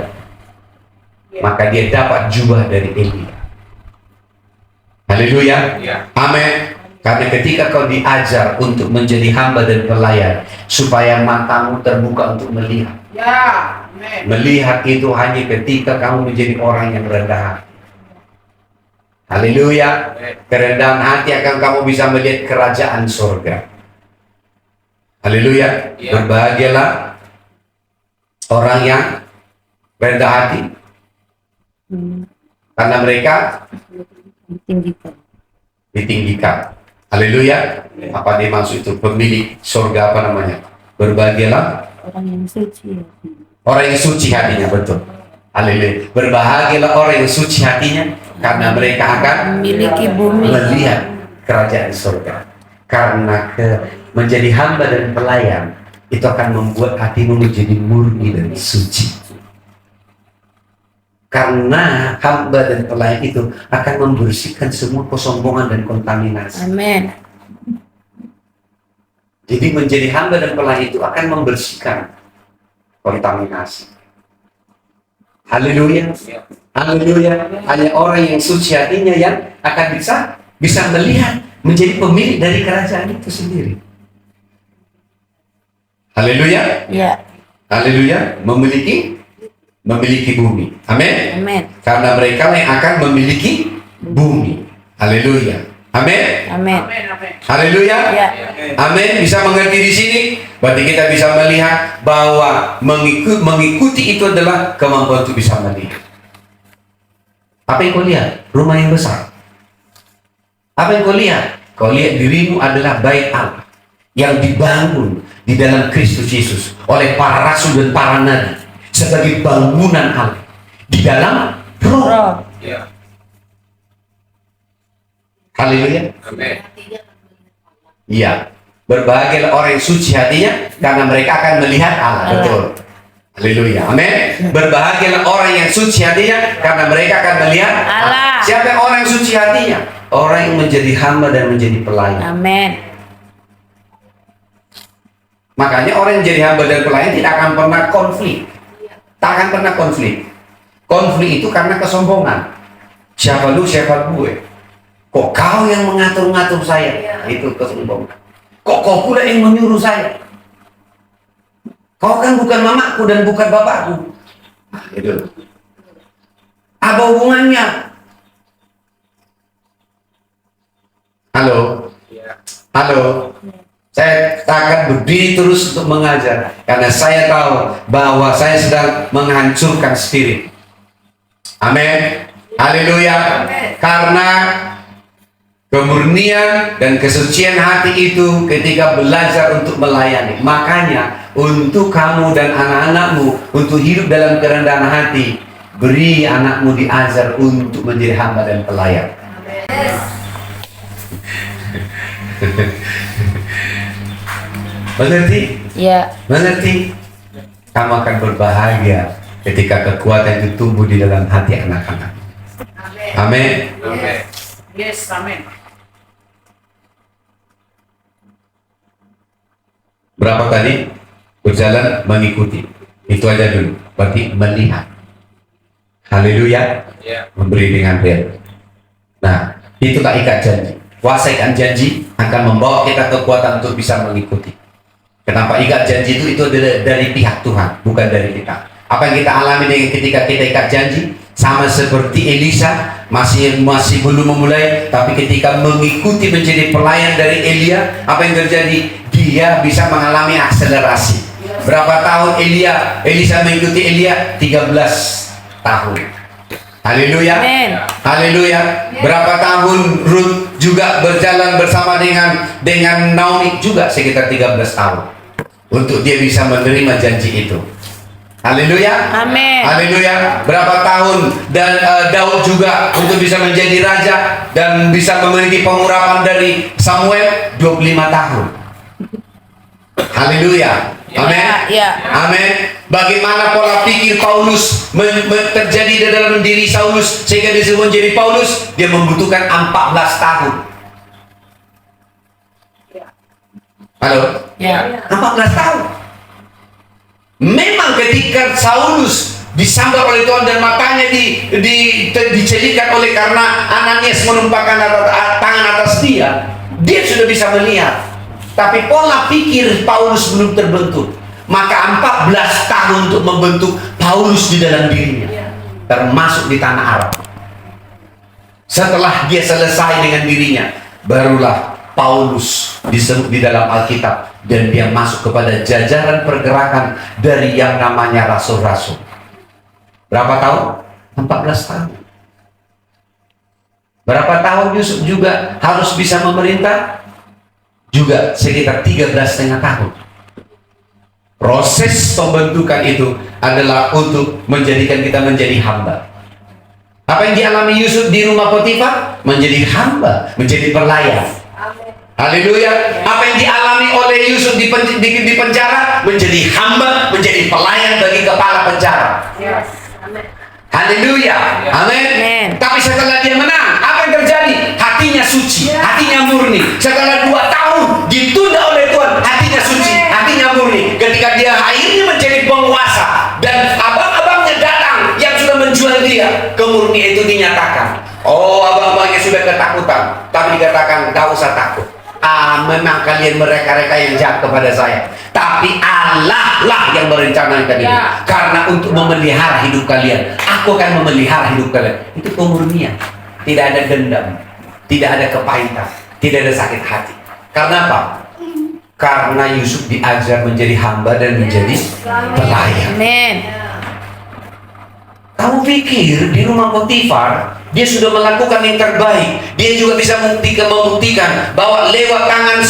Maka dia dapat jubah dari Elia. Haleluya. Amin. Karena ketika kau diajar untuk menjadi hamba dan pelayan, supaya matamu terbuka untuk melihat. Melihat itu hanya ketika kamu menjadi orang yang rendah hati. Haleluya. Kerendahan hati akan kamu bisa melihat kerajaan surga. Haleluya. Berbahagialah orang yang rendah hati, karena mereka ditinggikan. Haleluya. Apa dia maksud itu? Pemilik surga apa namanya? Berbahagialah Orang yang suci. orang yang suci hatinya, betul. Haleluya. Berbahagialah orang yang suci hatinya, karena mereka akan Memiliki bumi. melihat kerajaan surga. Karena menjadi hamba dan pelayan itu akan membuat hatimu menjadi murni dan suci. Karena hamba dan pelayan itu akan membersihkan semua kesombongan dan kontaminasi. Amin. Jadi menjadi hamba dan pelayan itu akan membersihkan kontaminasi. Haleluya. Haleluya. Hanya orang yang suci hatinya yang akan bisa melihat, menjadi pemilik dari kerajaan itu sendiri. Haleluya. Ya. Haleluya. Memiliki bumi. Amin. Amin. Karena mereka yang akan memiliki bumi. Haleluya. Amin. Amin. Haleluya. Ya. Amin. Bisa mengerti di sini? Berarti kita bisa melihat bahwa mengikuti itu adalah kemampuan untuk bisa melihat. Apa yang kau lihat? Rumah yang besar. Apa yang kau lihat? Kau lihat dirimu adalah bait Allah yang dibangun di dalam Kristus Yesus oleh para rasul dan para nabi sebagai bangunan Allah di dalam roh. Haleluya. Iya. Berbahagialah orang yang suci hatinya, karena mereka akan melihat Allah. Betul. Haleluya. Amin. Berbahagialah orang yang suci hatinya, karena mereka akan melihat Allah. Siapa orang yang suci hatinya? Orang yang menjadi hamba dan menjadi pelayan. Amin. Makanya orang yang jadi hamba dan pelayan tidak akan pernah konflik. Tak akan pernah konflik. Konflik itu karena kesombongan. Siapa lu, siapa gue? Kok kau yang mengatur-ngatur saya? Itu kesombongan. Kok kau pula yang menyuruh saya? Kau kan bukan mamaku dan bukan bapakku. Nah, itu. Apa hubungannya? Halo? Halo? Saya akan berdiri terus untuk mengajar, karena saya tahu bahwa saya sedang menghancurkan spirit. Amin. Haleluya. Karena kemurnian dan kesucian hati itu ketika belajar untuk melayani. Makanya untuk kamu dan anak-anakmu untuk hidup dalam kerendahan hati, beri anakmu diajar untuk menjadi hamba dan pelayan. Mengerti? Ya. Mengerti? Kamu akan berbahagia ketika kekuatan itu tumbuh di dalam hati anak-anak. Amin. Yes, amin. Berapa tadi? Berjalan mengikuti. Itu aja dulu. Berarti melihat. Haleluya. Memberi dengan real. Nah, itulah ikat janji. Kuasa ikat janji akan membawa kita kekuatan untuk bisa mengikuti. Kenapa ikat janji itu adalah dari pihak Tuhan, bukan dari kita. Apa yang kita alami dengan ketika kita ikat janji, sama seperti Elisa, masih belum memulai, tapi ketika mengikuti menjadi pelayan dari Elia, apa yang terjadi? Dia bisa mengalami akselerasi. Berapa tahun Elisa mengikuti Elia? 13 tahun. Haleluya. Haleluya. Berapa tahun Ruth juga berjalan bersama dengan Naomi, juga sekitar 13 tahun untuk dia bisa menerima janji itu. Haleluya. Amin. Haleluya. Berapa tahun dan Daud juga untuk bisa menjadi raja dan bisa memiliki pengurapan dari Samuel 25 tahun. Haleluya. Amin. Ya. Amin. Bagaimana pola pikir Paulus terjadi di dalam diri Saulus sehingga disebut menjadi Paulus? Dia membutuhkan 14 tahun. Halo? Ya. 14 tahun. Memang ketika Saulus disambar oleh Tuhan dan matanya dicelikan oleh karena Ananias menumpahkan tangan atas dia sudah bisa melihat. Tapi pola pikir Paulus belum terbentuk. Maka 14 tahun untuk membentuk Paulus di dalam dirinya, termasuk di tanah Arab. Setelah dia selesai dengan dirinya, barulah Paulus disebut di dalam Alkitab, dan dia masuk kepada jajaran pergerakan dari yang namanya rasul-rasul. Berapa tahun? 14 tahun. Berapa tahun Yusuf juga harus bisa memerintah? Juga sekitar 13,5 tahun. Proses pembentukan itu adalah untuk menjadikan kita menjadi hamba. Apa yang dialami Yusuf di rumah Potifar? Menjadi hamba, menjadi pelayan. Haleluya. Apa yang dialami oleh Yusuf di penjara? Menjadi hamba, menjadi pelayan bagi kepala penjara. Haleluya. Amin. Tapi setelah dia menang, apa yang terjadi? Hatinya suci, hatinya murni. Setelah 2 tahun ditunda oleh Tuhan, hatinya suci, hatinya murni. Ketika dia akhirnya menjadi penguasa dan abang-abangnya datang yang sudah menjual dia, kemurnian itu dinyatakan. Oh, abang-abangnya sudah ketakutan, tapi dikatakan tak usah takut. Memang kalian mereka-reka yang jahat kepada saya, tapi Allah lah yang merencanakan ini. Karena untuk memelihara hidup kalian, aku akan memelihara hidup kalian. Itu kemurnian. Tidak ada dendam, tidak ada kepahitan, tidak ada sakit hati. Karena apa? Karena Yusuf diajar menjadi hamba dan menjadi pelayan. Amin. Kamu pikir di rumah Potifar dia sudah melakukan yang terbaik? Dia juga bisa membuktikan bahwa lewat tangan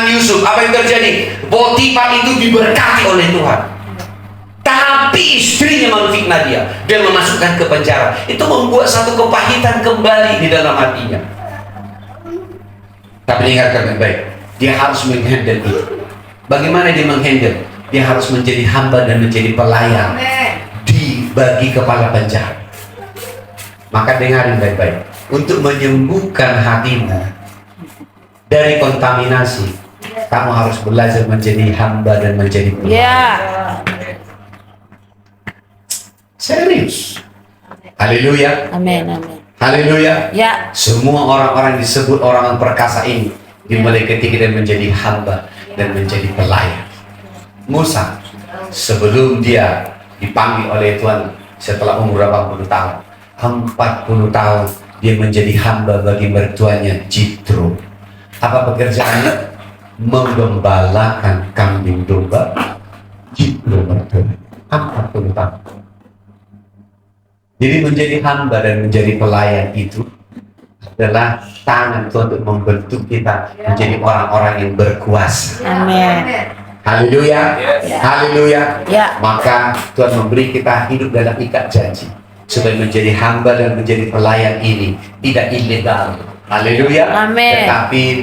Yusuf apa yang terjadi? Potifar itu diberkati oleh Tuhan. Tapi istrinya memfitnah dia dan memasukkan ke penjara. Itu membuat satu kepahitan kembali di dalam hatinya. Tapi dengarkan baik, dia harus menghandle itu. Bagaimana dia menghandle? Dia harus menjadi hamba dan menjadi pelayan bagi kepala penjara. Maka dengarin baik-baik, untuk menyembuhkan hatimu dari kontaminasi, kamu harus belajar menjadi hamba dan menjadi pelayan. Serius. Haleluya. Amin. Haleluya. Ya. Semua orang-orang disebut orang perkasa ini dimulai ketika dia menjadi hamba dan menjadi pelayan. Musa sebelum dia dipanggil oleh Tuhan setelah umur 80 tahun, 40 tahun dia menjadi hamba bagi mertuanya Jitro. Apa pekerjaannya? Menggembalakan kambing domba Jitro mertuanya. 40 tahun. Jadi menjadi hamba dan menjadi pelayan itu adalah tangan Tuhan untuk membentuk kita menjadi orang-orang yang berkuasa. Amin. Haleluya. Haleluya. Ya. Maka Tuhan memberi kita hidup dalam ikat janji supaya menjadi hamba dan menjadi pelayan ini tidak ilegal. Haleluya. Amin. Tetapi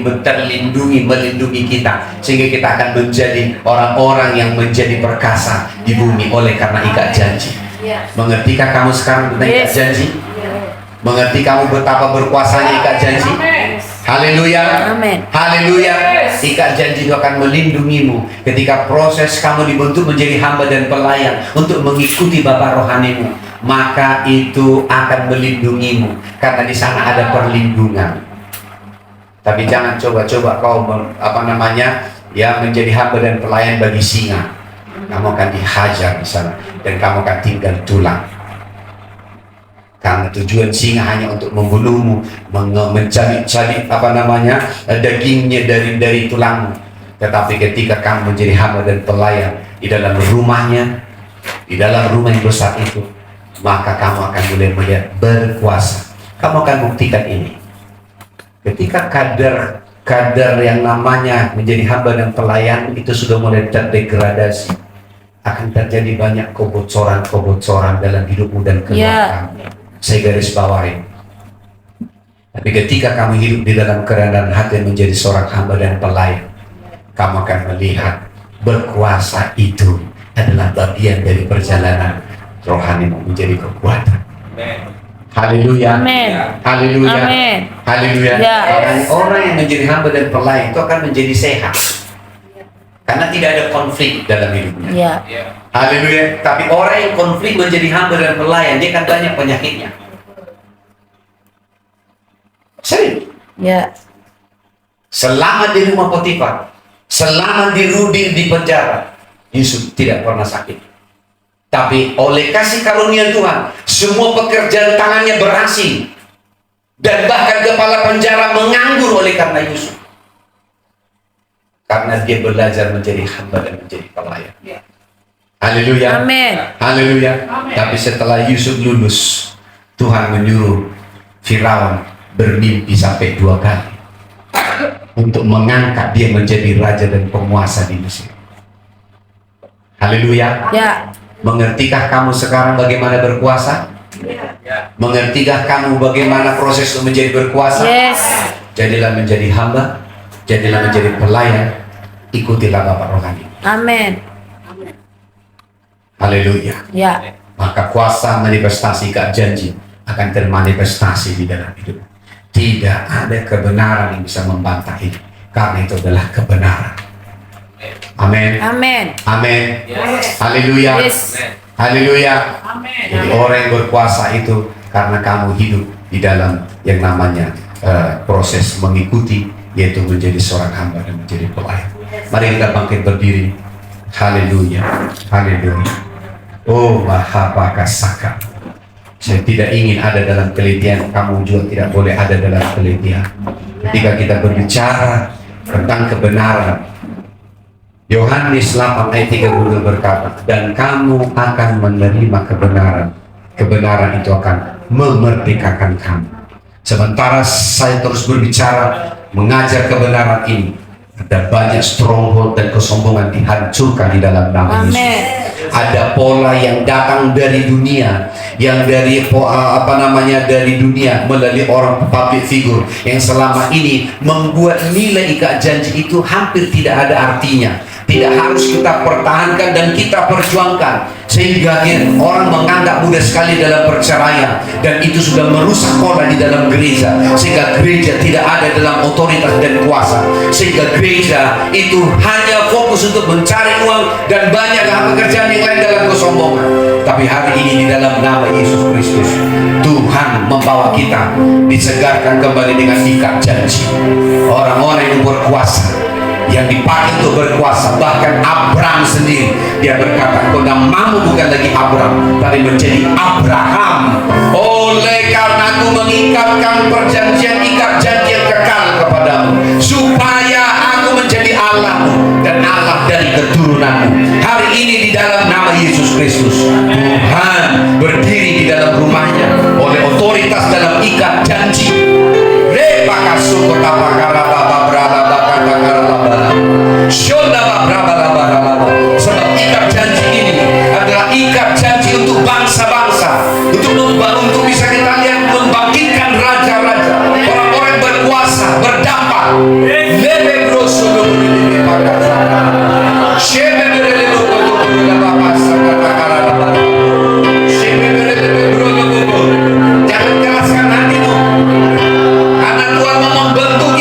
melindungi kita sehingga kita akan menjadi orang-orang yang menjadi perkasa di bumi oleh karena ikat janji. Mengertikah kamu sekarang tentang ikat janji? Mengerti kamu betapa berkuasanya ikat janji? Haleluya. Amin. Haleluya. Ikat janji itu akan melindungimu ketika proses kamu dibentuk menjadi hamba dan pelayan untuk mengikuti Bapa rohanimu, maka itu akan melindungimu karena di sana ada perlindungan. Tapi jangan coba-coba kau menjadi hamba dan pelayan bagi singa. Kamu akan dihajar di sana dan kamu akan tinggal tulang. Karena tujuan singa hanya untuk membunuhmu, mencari dagingnya dari tulangmu. Tetapi ketika kamu menjadi hamba dan pelayan di dalam rumahnya, di dalam rumah yang besar itu, maka kamu akan boleh melihat berkuasa. Kamu akan buktikan ini. Ketika kadar yang namanya menjadi hamba dan pelayan itu sudah mulai terdegradasi, akan terjadi banyak kebocoran dalam hidupmu dan keluarga kamu. Saya garis bawahi. Tapi ketika kamu hidup di dalam kerendahan hati menjadi seorang hamba dan pelayan, kamu akan melihat berkuasa itu adalah bagian dari perjalanan rohanimu menjadi kekuatan. Haleluya. Amin. Haleluya. Amin. Haleluya. Ya. Orang yang menjadi hamba dan pelayan itu akan menjadi sehat. Karena tidak ada konflik dalam hidupnya. Ya. Haleluya. Tapi orang yang konflik menjadi hamba dan pelayan, dia akan banyak penyakitnya. Serius. Ya. Selama di rumah Potifar, selama di penjara, Yusuf tidak pernah sakit. Tapi oleh kasih karunia Tuhan, semua pekerjaan tangannya berhasil. Dan bahkan kepala penjara menganggur oleh karena Yusuf. Karena dia belajar menjadi hamba dan menjadi pelayan. Haleluya. Amin. Haleluya. Tapi setelah Yusuf lulus, Tuhan menyuruh Firaun bermimpi sampai 2 kali untuk mengangkat dia menjadi raja dan penguasa di Mesir. Haleluya. Ya. Mengertikah kamu sekarang bagaimana berkuasa? Mengertikah kamu bagaimana proses untuk menjadi berkuasa? Yes. Jadilah menjadi hamba, jadilah menjadi pelayan, ikutilah Bapak rohani. Amin. Haleluya. Ya. Maka kuasa manifestasi ikat janji akan termanifestasi di dalam hidup. Tidak ada kebenaran yang bisa membantah ini, karena itu adalah kebenaran. Amin. Amin. Amin. Haleluya. Yes. Haleluya. Jadi orang yang berkuasa itu karena kamu hidup di dalam yang namanya proses mengikuti, yaitu menjadi seorang hamba dan menjadi pelayan. Mari kita bangkit berdiri. Haleluya. Haleluya. Oh Mahapakasaka. Saya tidak ingin ada dalam kelitian, kamu juga tidak boleh ada dalam kelitian. Ketika kita berbicara tentang kebenaran, Yohanes 8 ayat 30 berkata, dan kamu akan menerima kebenaran. Kebenaran itu akan memerdekakan kamu. Sementara saya terus berbicara, mengajar kebenaran ini, ada banyak stronghold dan kesombongan dihancurkan di dalam nama Yesus. Amin. Ada pola yang datang dari dunia, yang dari dari dunia melalui orang public figure yang selama ini membuat nilai ikat janji itu hampir tidak ada artinya. Tidak harus kita pertahankan dan kita perjuangkan, sehingga orang menganggap mudah sekali dalam perceraian, dan itu sudah merusak pola di dalam gereja, sehingga gereja tidak ada dalam otoritas dan kuasa, sehingga gereja itu hanya fokus untuk mencari uang dan banyak pekerjaan yang lain dalam kesombongan. Tapi hari ini di dalam nama Yesus Kristus, Tuhan membawa kita disegarkan kembali dengan ikat janji. Orang-orang yang berkuasa, yang dipakai untuk berkuasa, bahkan Abraham sendiri, dia berkata, kau namamu bukan lagi Abraham, tapi menjadi Abraham. Oleh karena aku mengikatkan perjanjian, ikat janji yang kekal kepadamu, supaya aku menjadi Allahmu dan Allah dari keturunanmu. Hari ini di dalam nama Yesus Kristus, Tuhan berdiri di dalam rumahnya oleh otoritas dalam ikat janji. Sebab ikat janji ini adalah ikat janji untuk bangsa-bangsa, untuk bisa kita lihat membangkitkan raja-raja, orang-orang berkuasa, berdampak. Jangan keraskan hatimu, karena Tuhan mau membentuk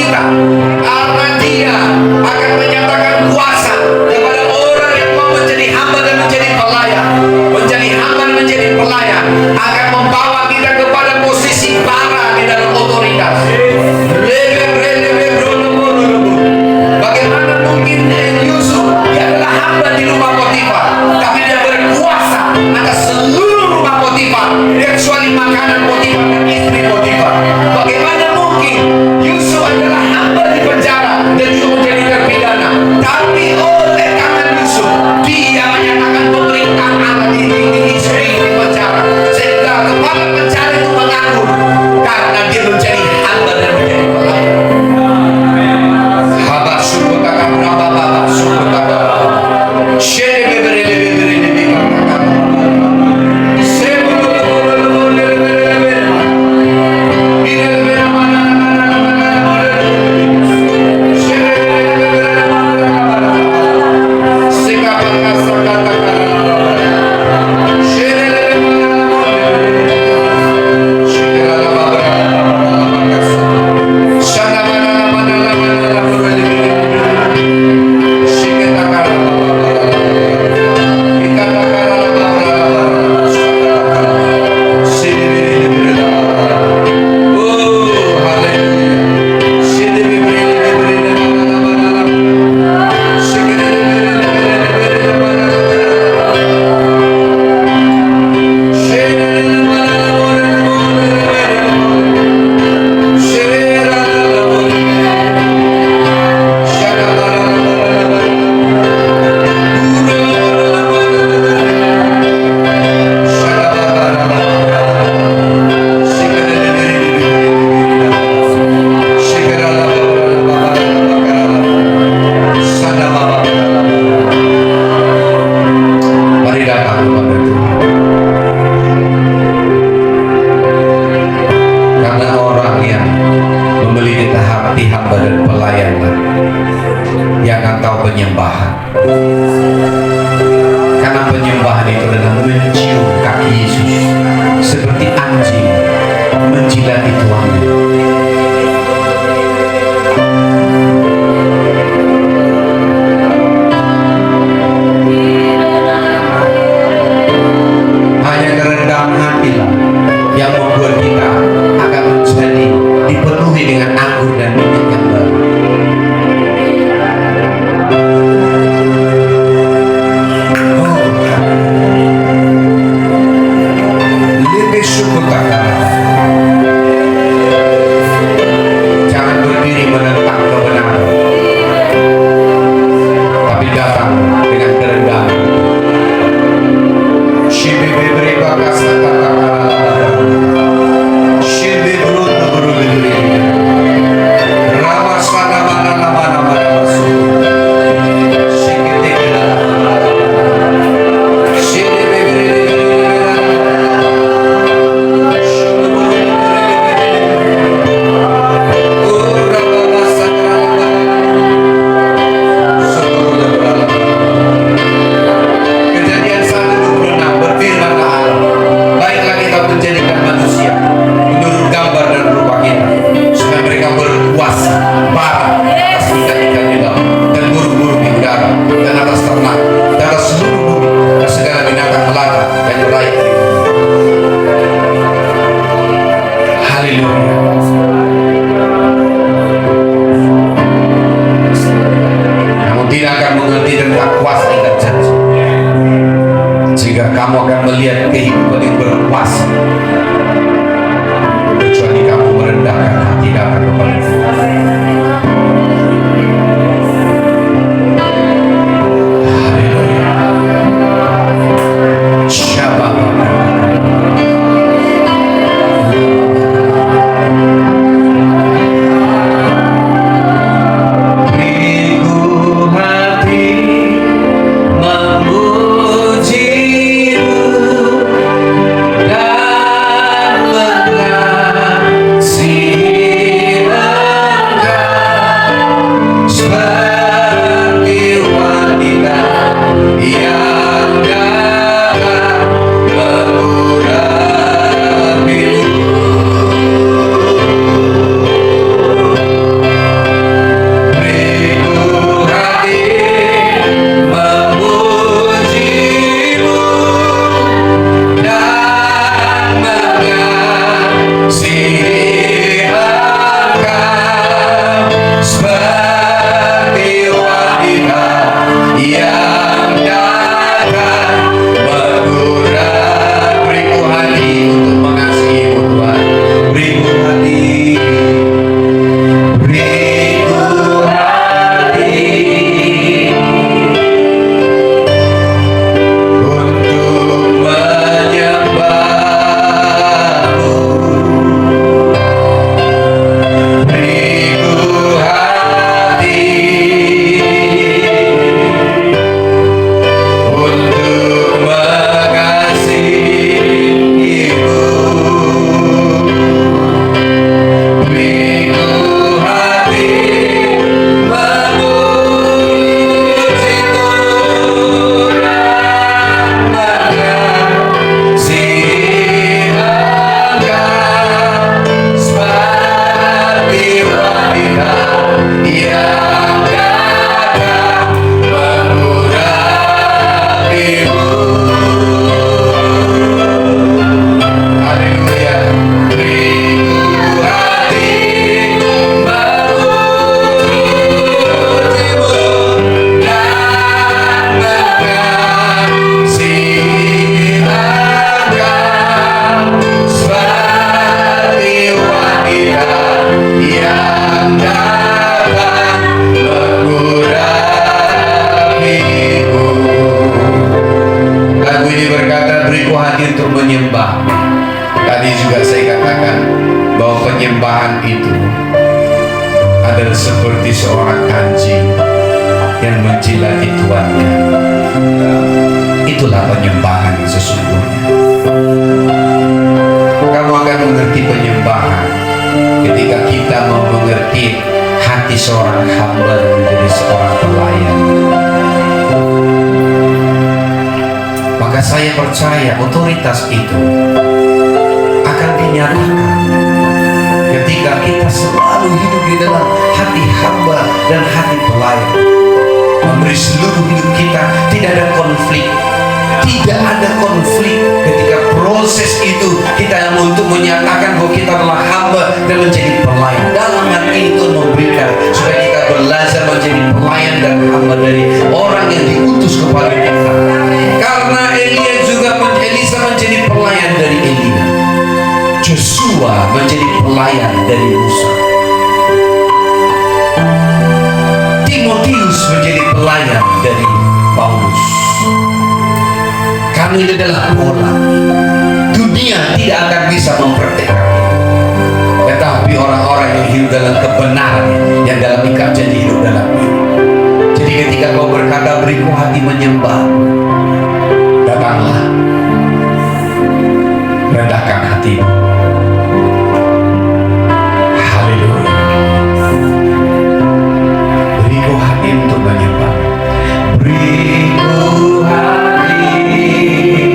yang hati untuk menyembah. Tadi juga saya katakan bahwa penyembahan itu adalah seperti seorang anjing yang menjilati tuannya. Itulah penyembahan yang sesungguhnya. Kamu akan mengerti penyembahan ketika kita mau mengerti hati seorang hamba menjadi seorang pelayan. Maka saya percaya otoritas itu akan dinyatakan ketika kita selalu hidup di dalam hati hamba dan hati pelayan, memberi seluruh hidup kita. Tidak ada konflik, tidak ada konflik ketika proses itu kita untuk menyatakan bahwa kita adalah hamba dan menjadi pelayan. Dalam hati itu memberikan supaya kita belajar menjadi pelayan dan hamba dari orang yang diutus kepada kita. Karena Elisa menjadi pelayan dari Elia, Joshua menjadi pelayan dari Musa, Timotius menjadi pelayan dari Paulus. Karena ini adalah pola. Dunia tidak akan bisa mempraktikkan, tetapi orang-orang yang hidup dalam kebenaran, yang dalam ikat janji hidup dalam ini. Jadi ketika kau berkata beriku hati menyembah, datanglah, rendahkan hatimu. Haleluya. Beriku hati untuk menyembah. Beriku hati untuk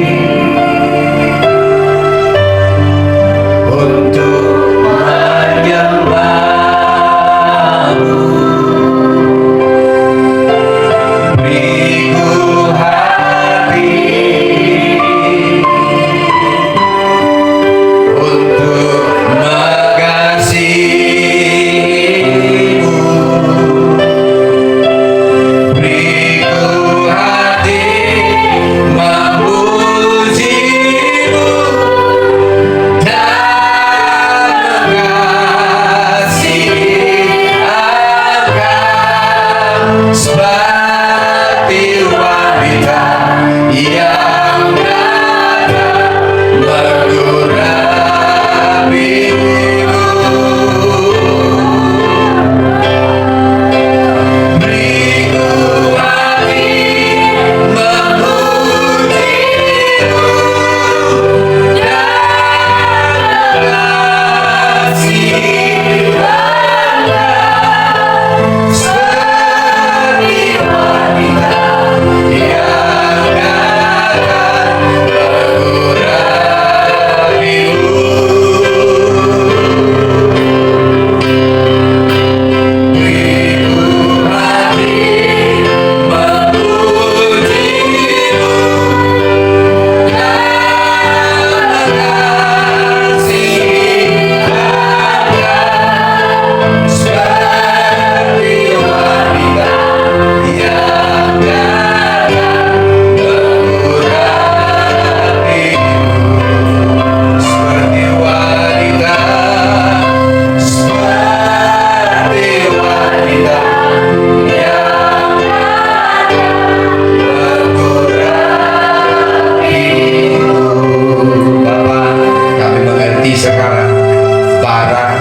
menyembahmu. Beriku hati untuk mengasihimu. Beriku hati memujimu dan mengasihi Engkau seperti wanita yang datang mengurapimu. Beriku hati memujimu dan mengasihi Engkau seperti wanita yang datang mengurapimu. Beriku hati memujimu dan mengasihi Engkau seperti wanita yang datang mengurapimu. Seperti wanita, seperti wanita yang mengurapimu. Bapak, kami mengerti sekarang barang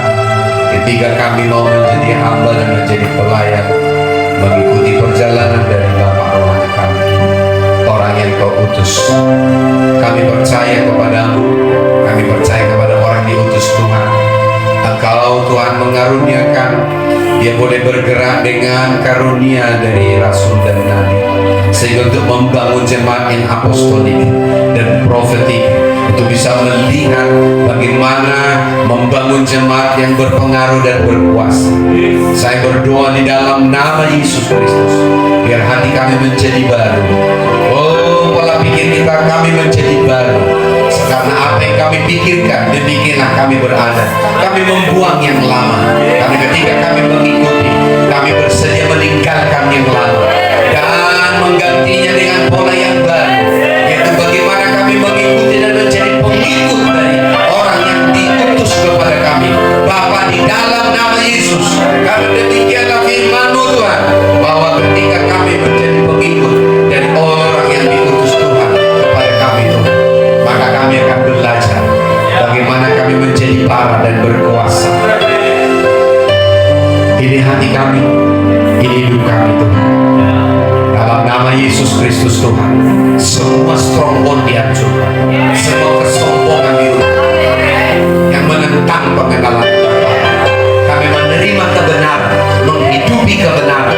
ketika kami mau menjadi hamba dan menjadi pelayan, mengikuti perjalanan dari Bapak rohani kami, orang yang kau utus. Kami percaya kepadamu, kami percaya kepada orang diutus Tuhan. Engkau Tuhan mengaruniakan dia boleh bergerak dengan karunia dari rasul dan nabi, sehingga untuk membangun jemaat yang apostolik dan profetik, untuk bisa melihat bagaimana membangun jemaat yang berpengaruh dan berkuasa. Saya berdoa di dalam nama Yesus Kristus, biar hati kami menjadi baru. Oh, pola pikir kita kami menjadi baru. Karena apa yang kami pikirkan, demikianlah kami berada. Kami membuang yang lama. Kami ketika kami mengikuti, kami bersedia meninggalkan yang lama dan menggantinya dengan pola yang baru, yaitu bagaimana kami mengikuti dan menjadi pengikut dari orang yang diutus kepada kami. Bapa, di dalam nama Yesus, karena demikianlah firman-Mu Tuhan, bahwa ketika kami menjadi pengikut dari orang yang diutus Tuhan kepada kami Tuhan, maka Kristus Tuhan, semua stronghold dihancurkan, semua kesombongan dirubah yang menentang pengenalan Tuhan. Kami menerima kebenaran, menghidupi kebenaran,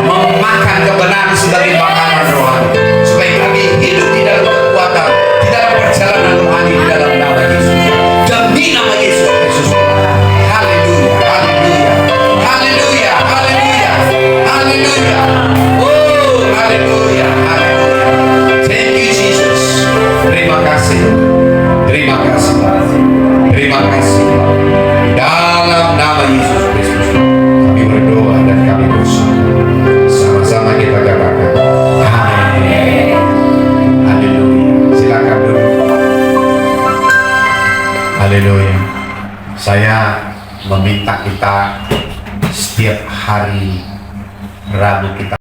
memakan kebenaran sebagai makanan rohani, supaya kami hidup di dalam kekuatan, di dalam perjalanan rohani, di dalam nama Yesus, demi nama Yesus Kristus. Haleluya, haleluya, haleluya, haleluya, haleluya. Oh, haleluya, haleluya. Thank you Jesus. Terima kasih, terima kasih, terima kasih. Dalam nama Yesus Kristus kami berdoa dan kami bersyukur. Sama-sama kita katakan amin. Haleluya. Silakan duduk. Haleluya. Saya meminta kita setiap hari Rabu kita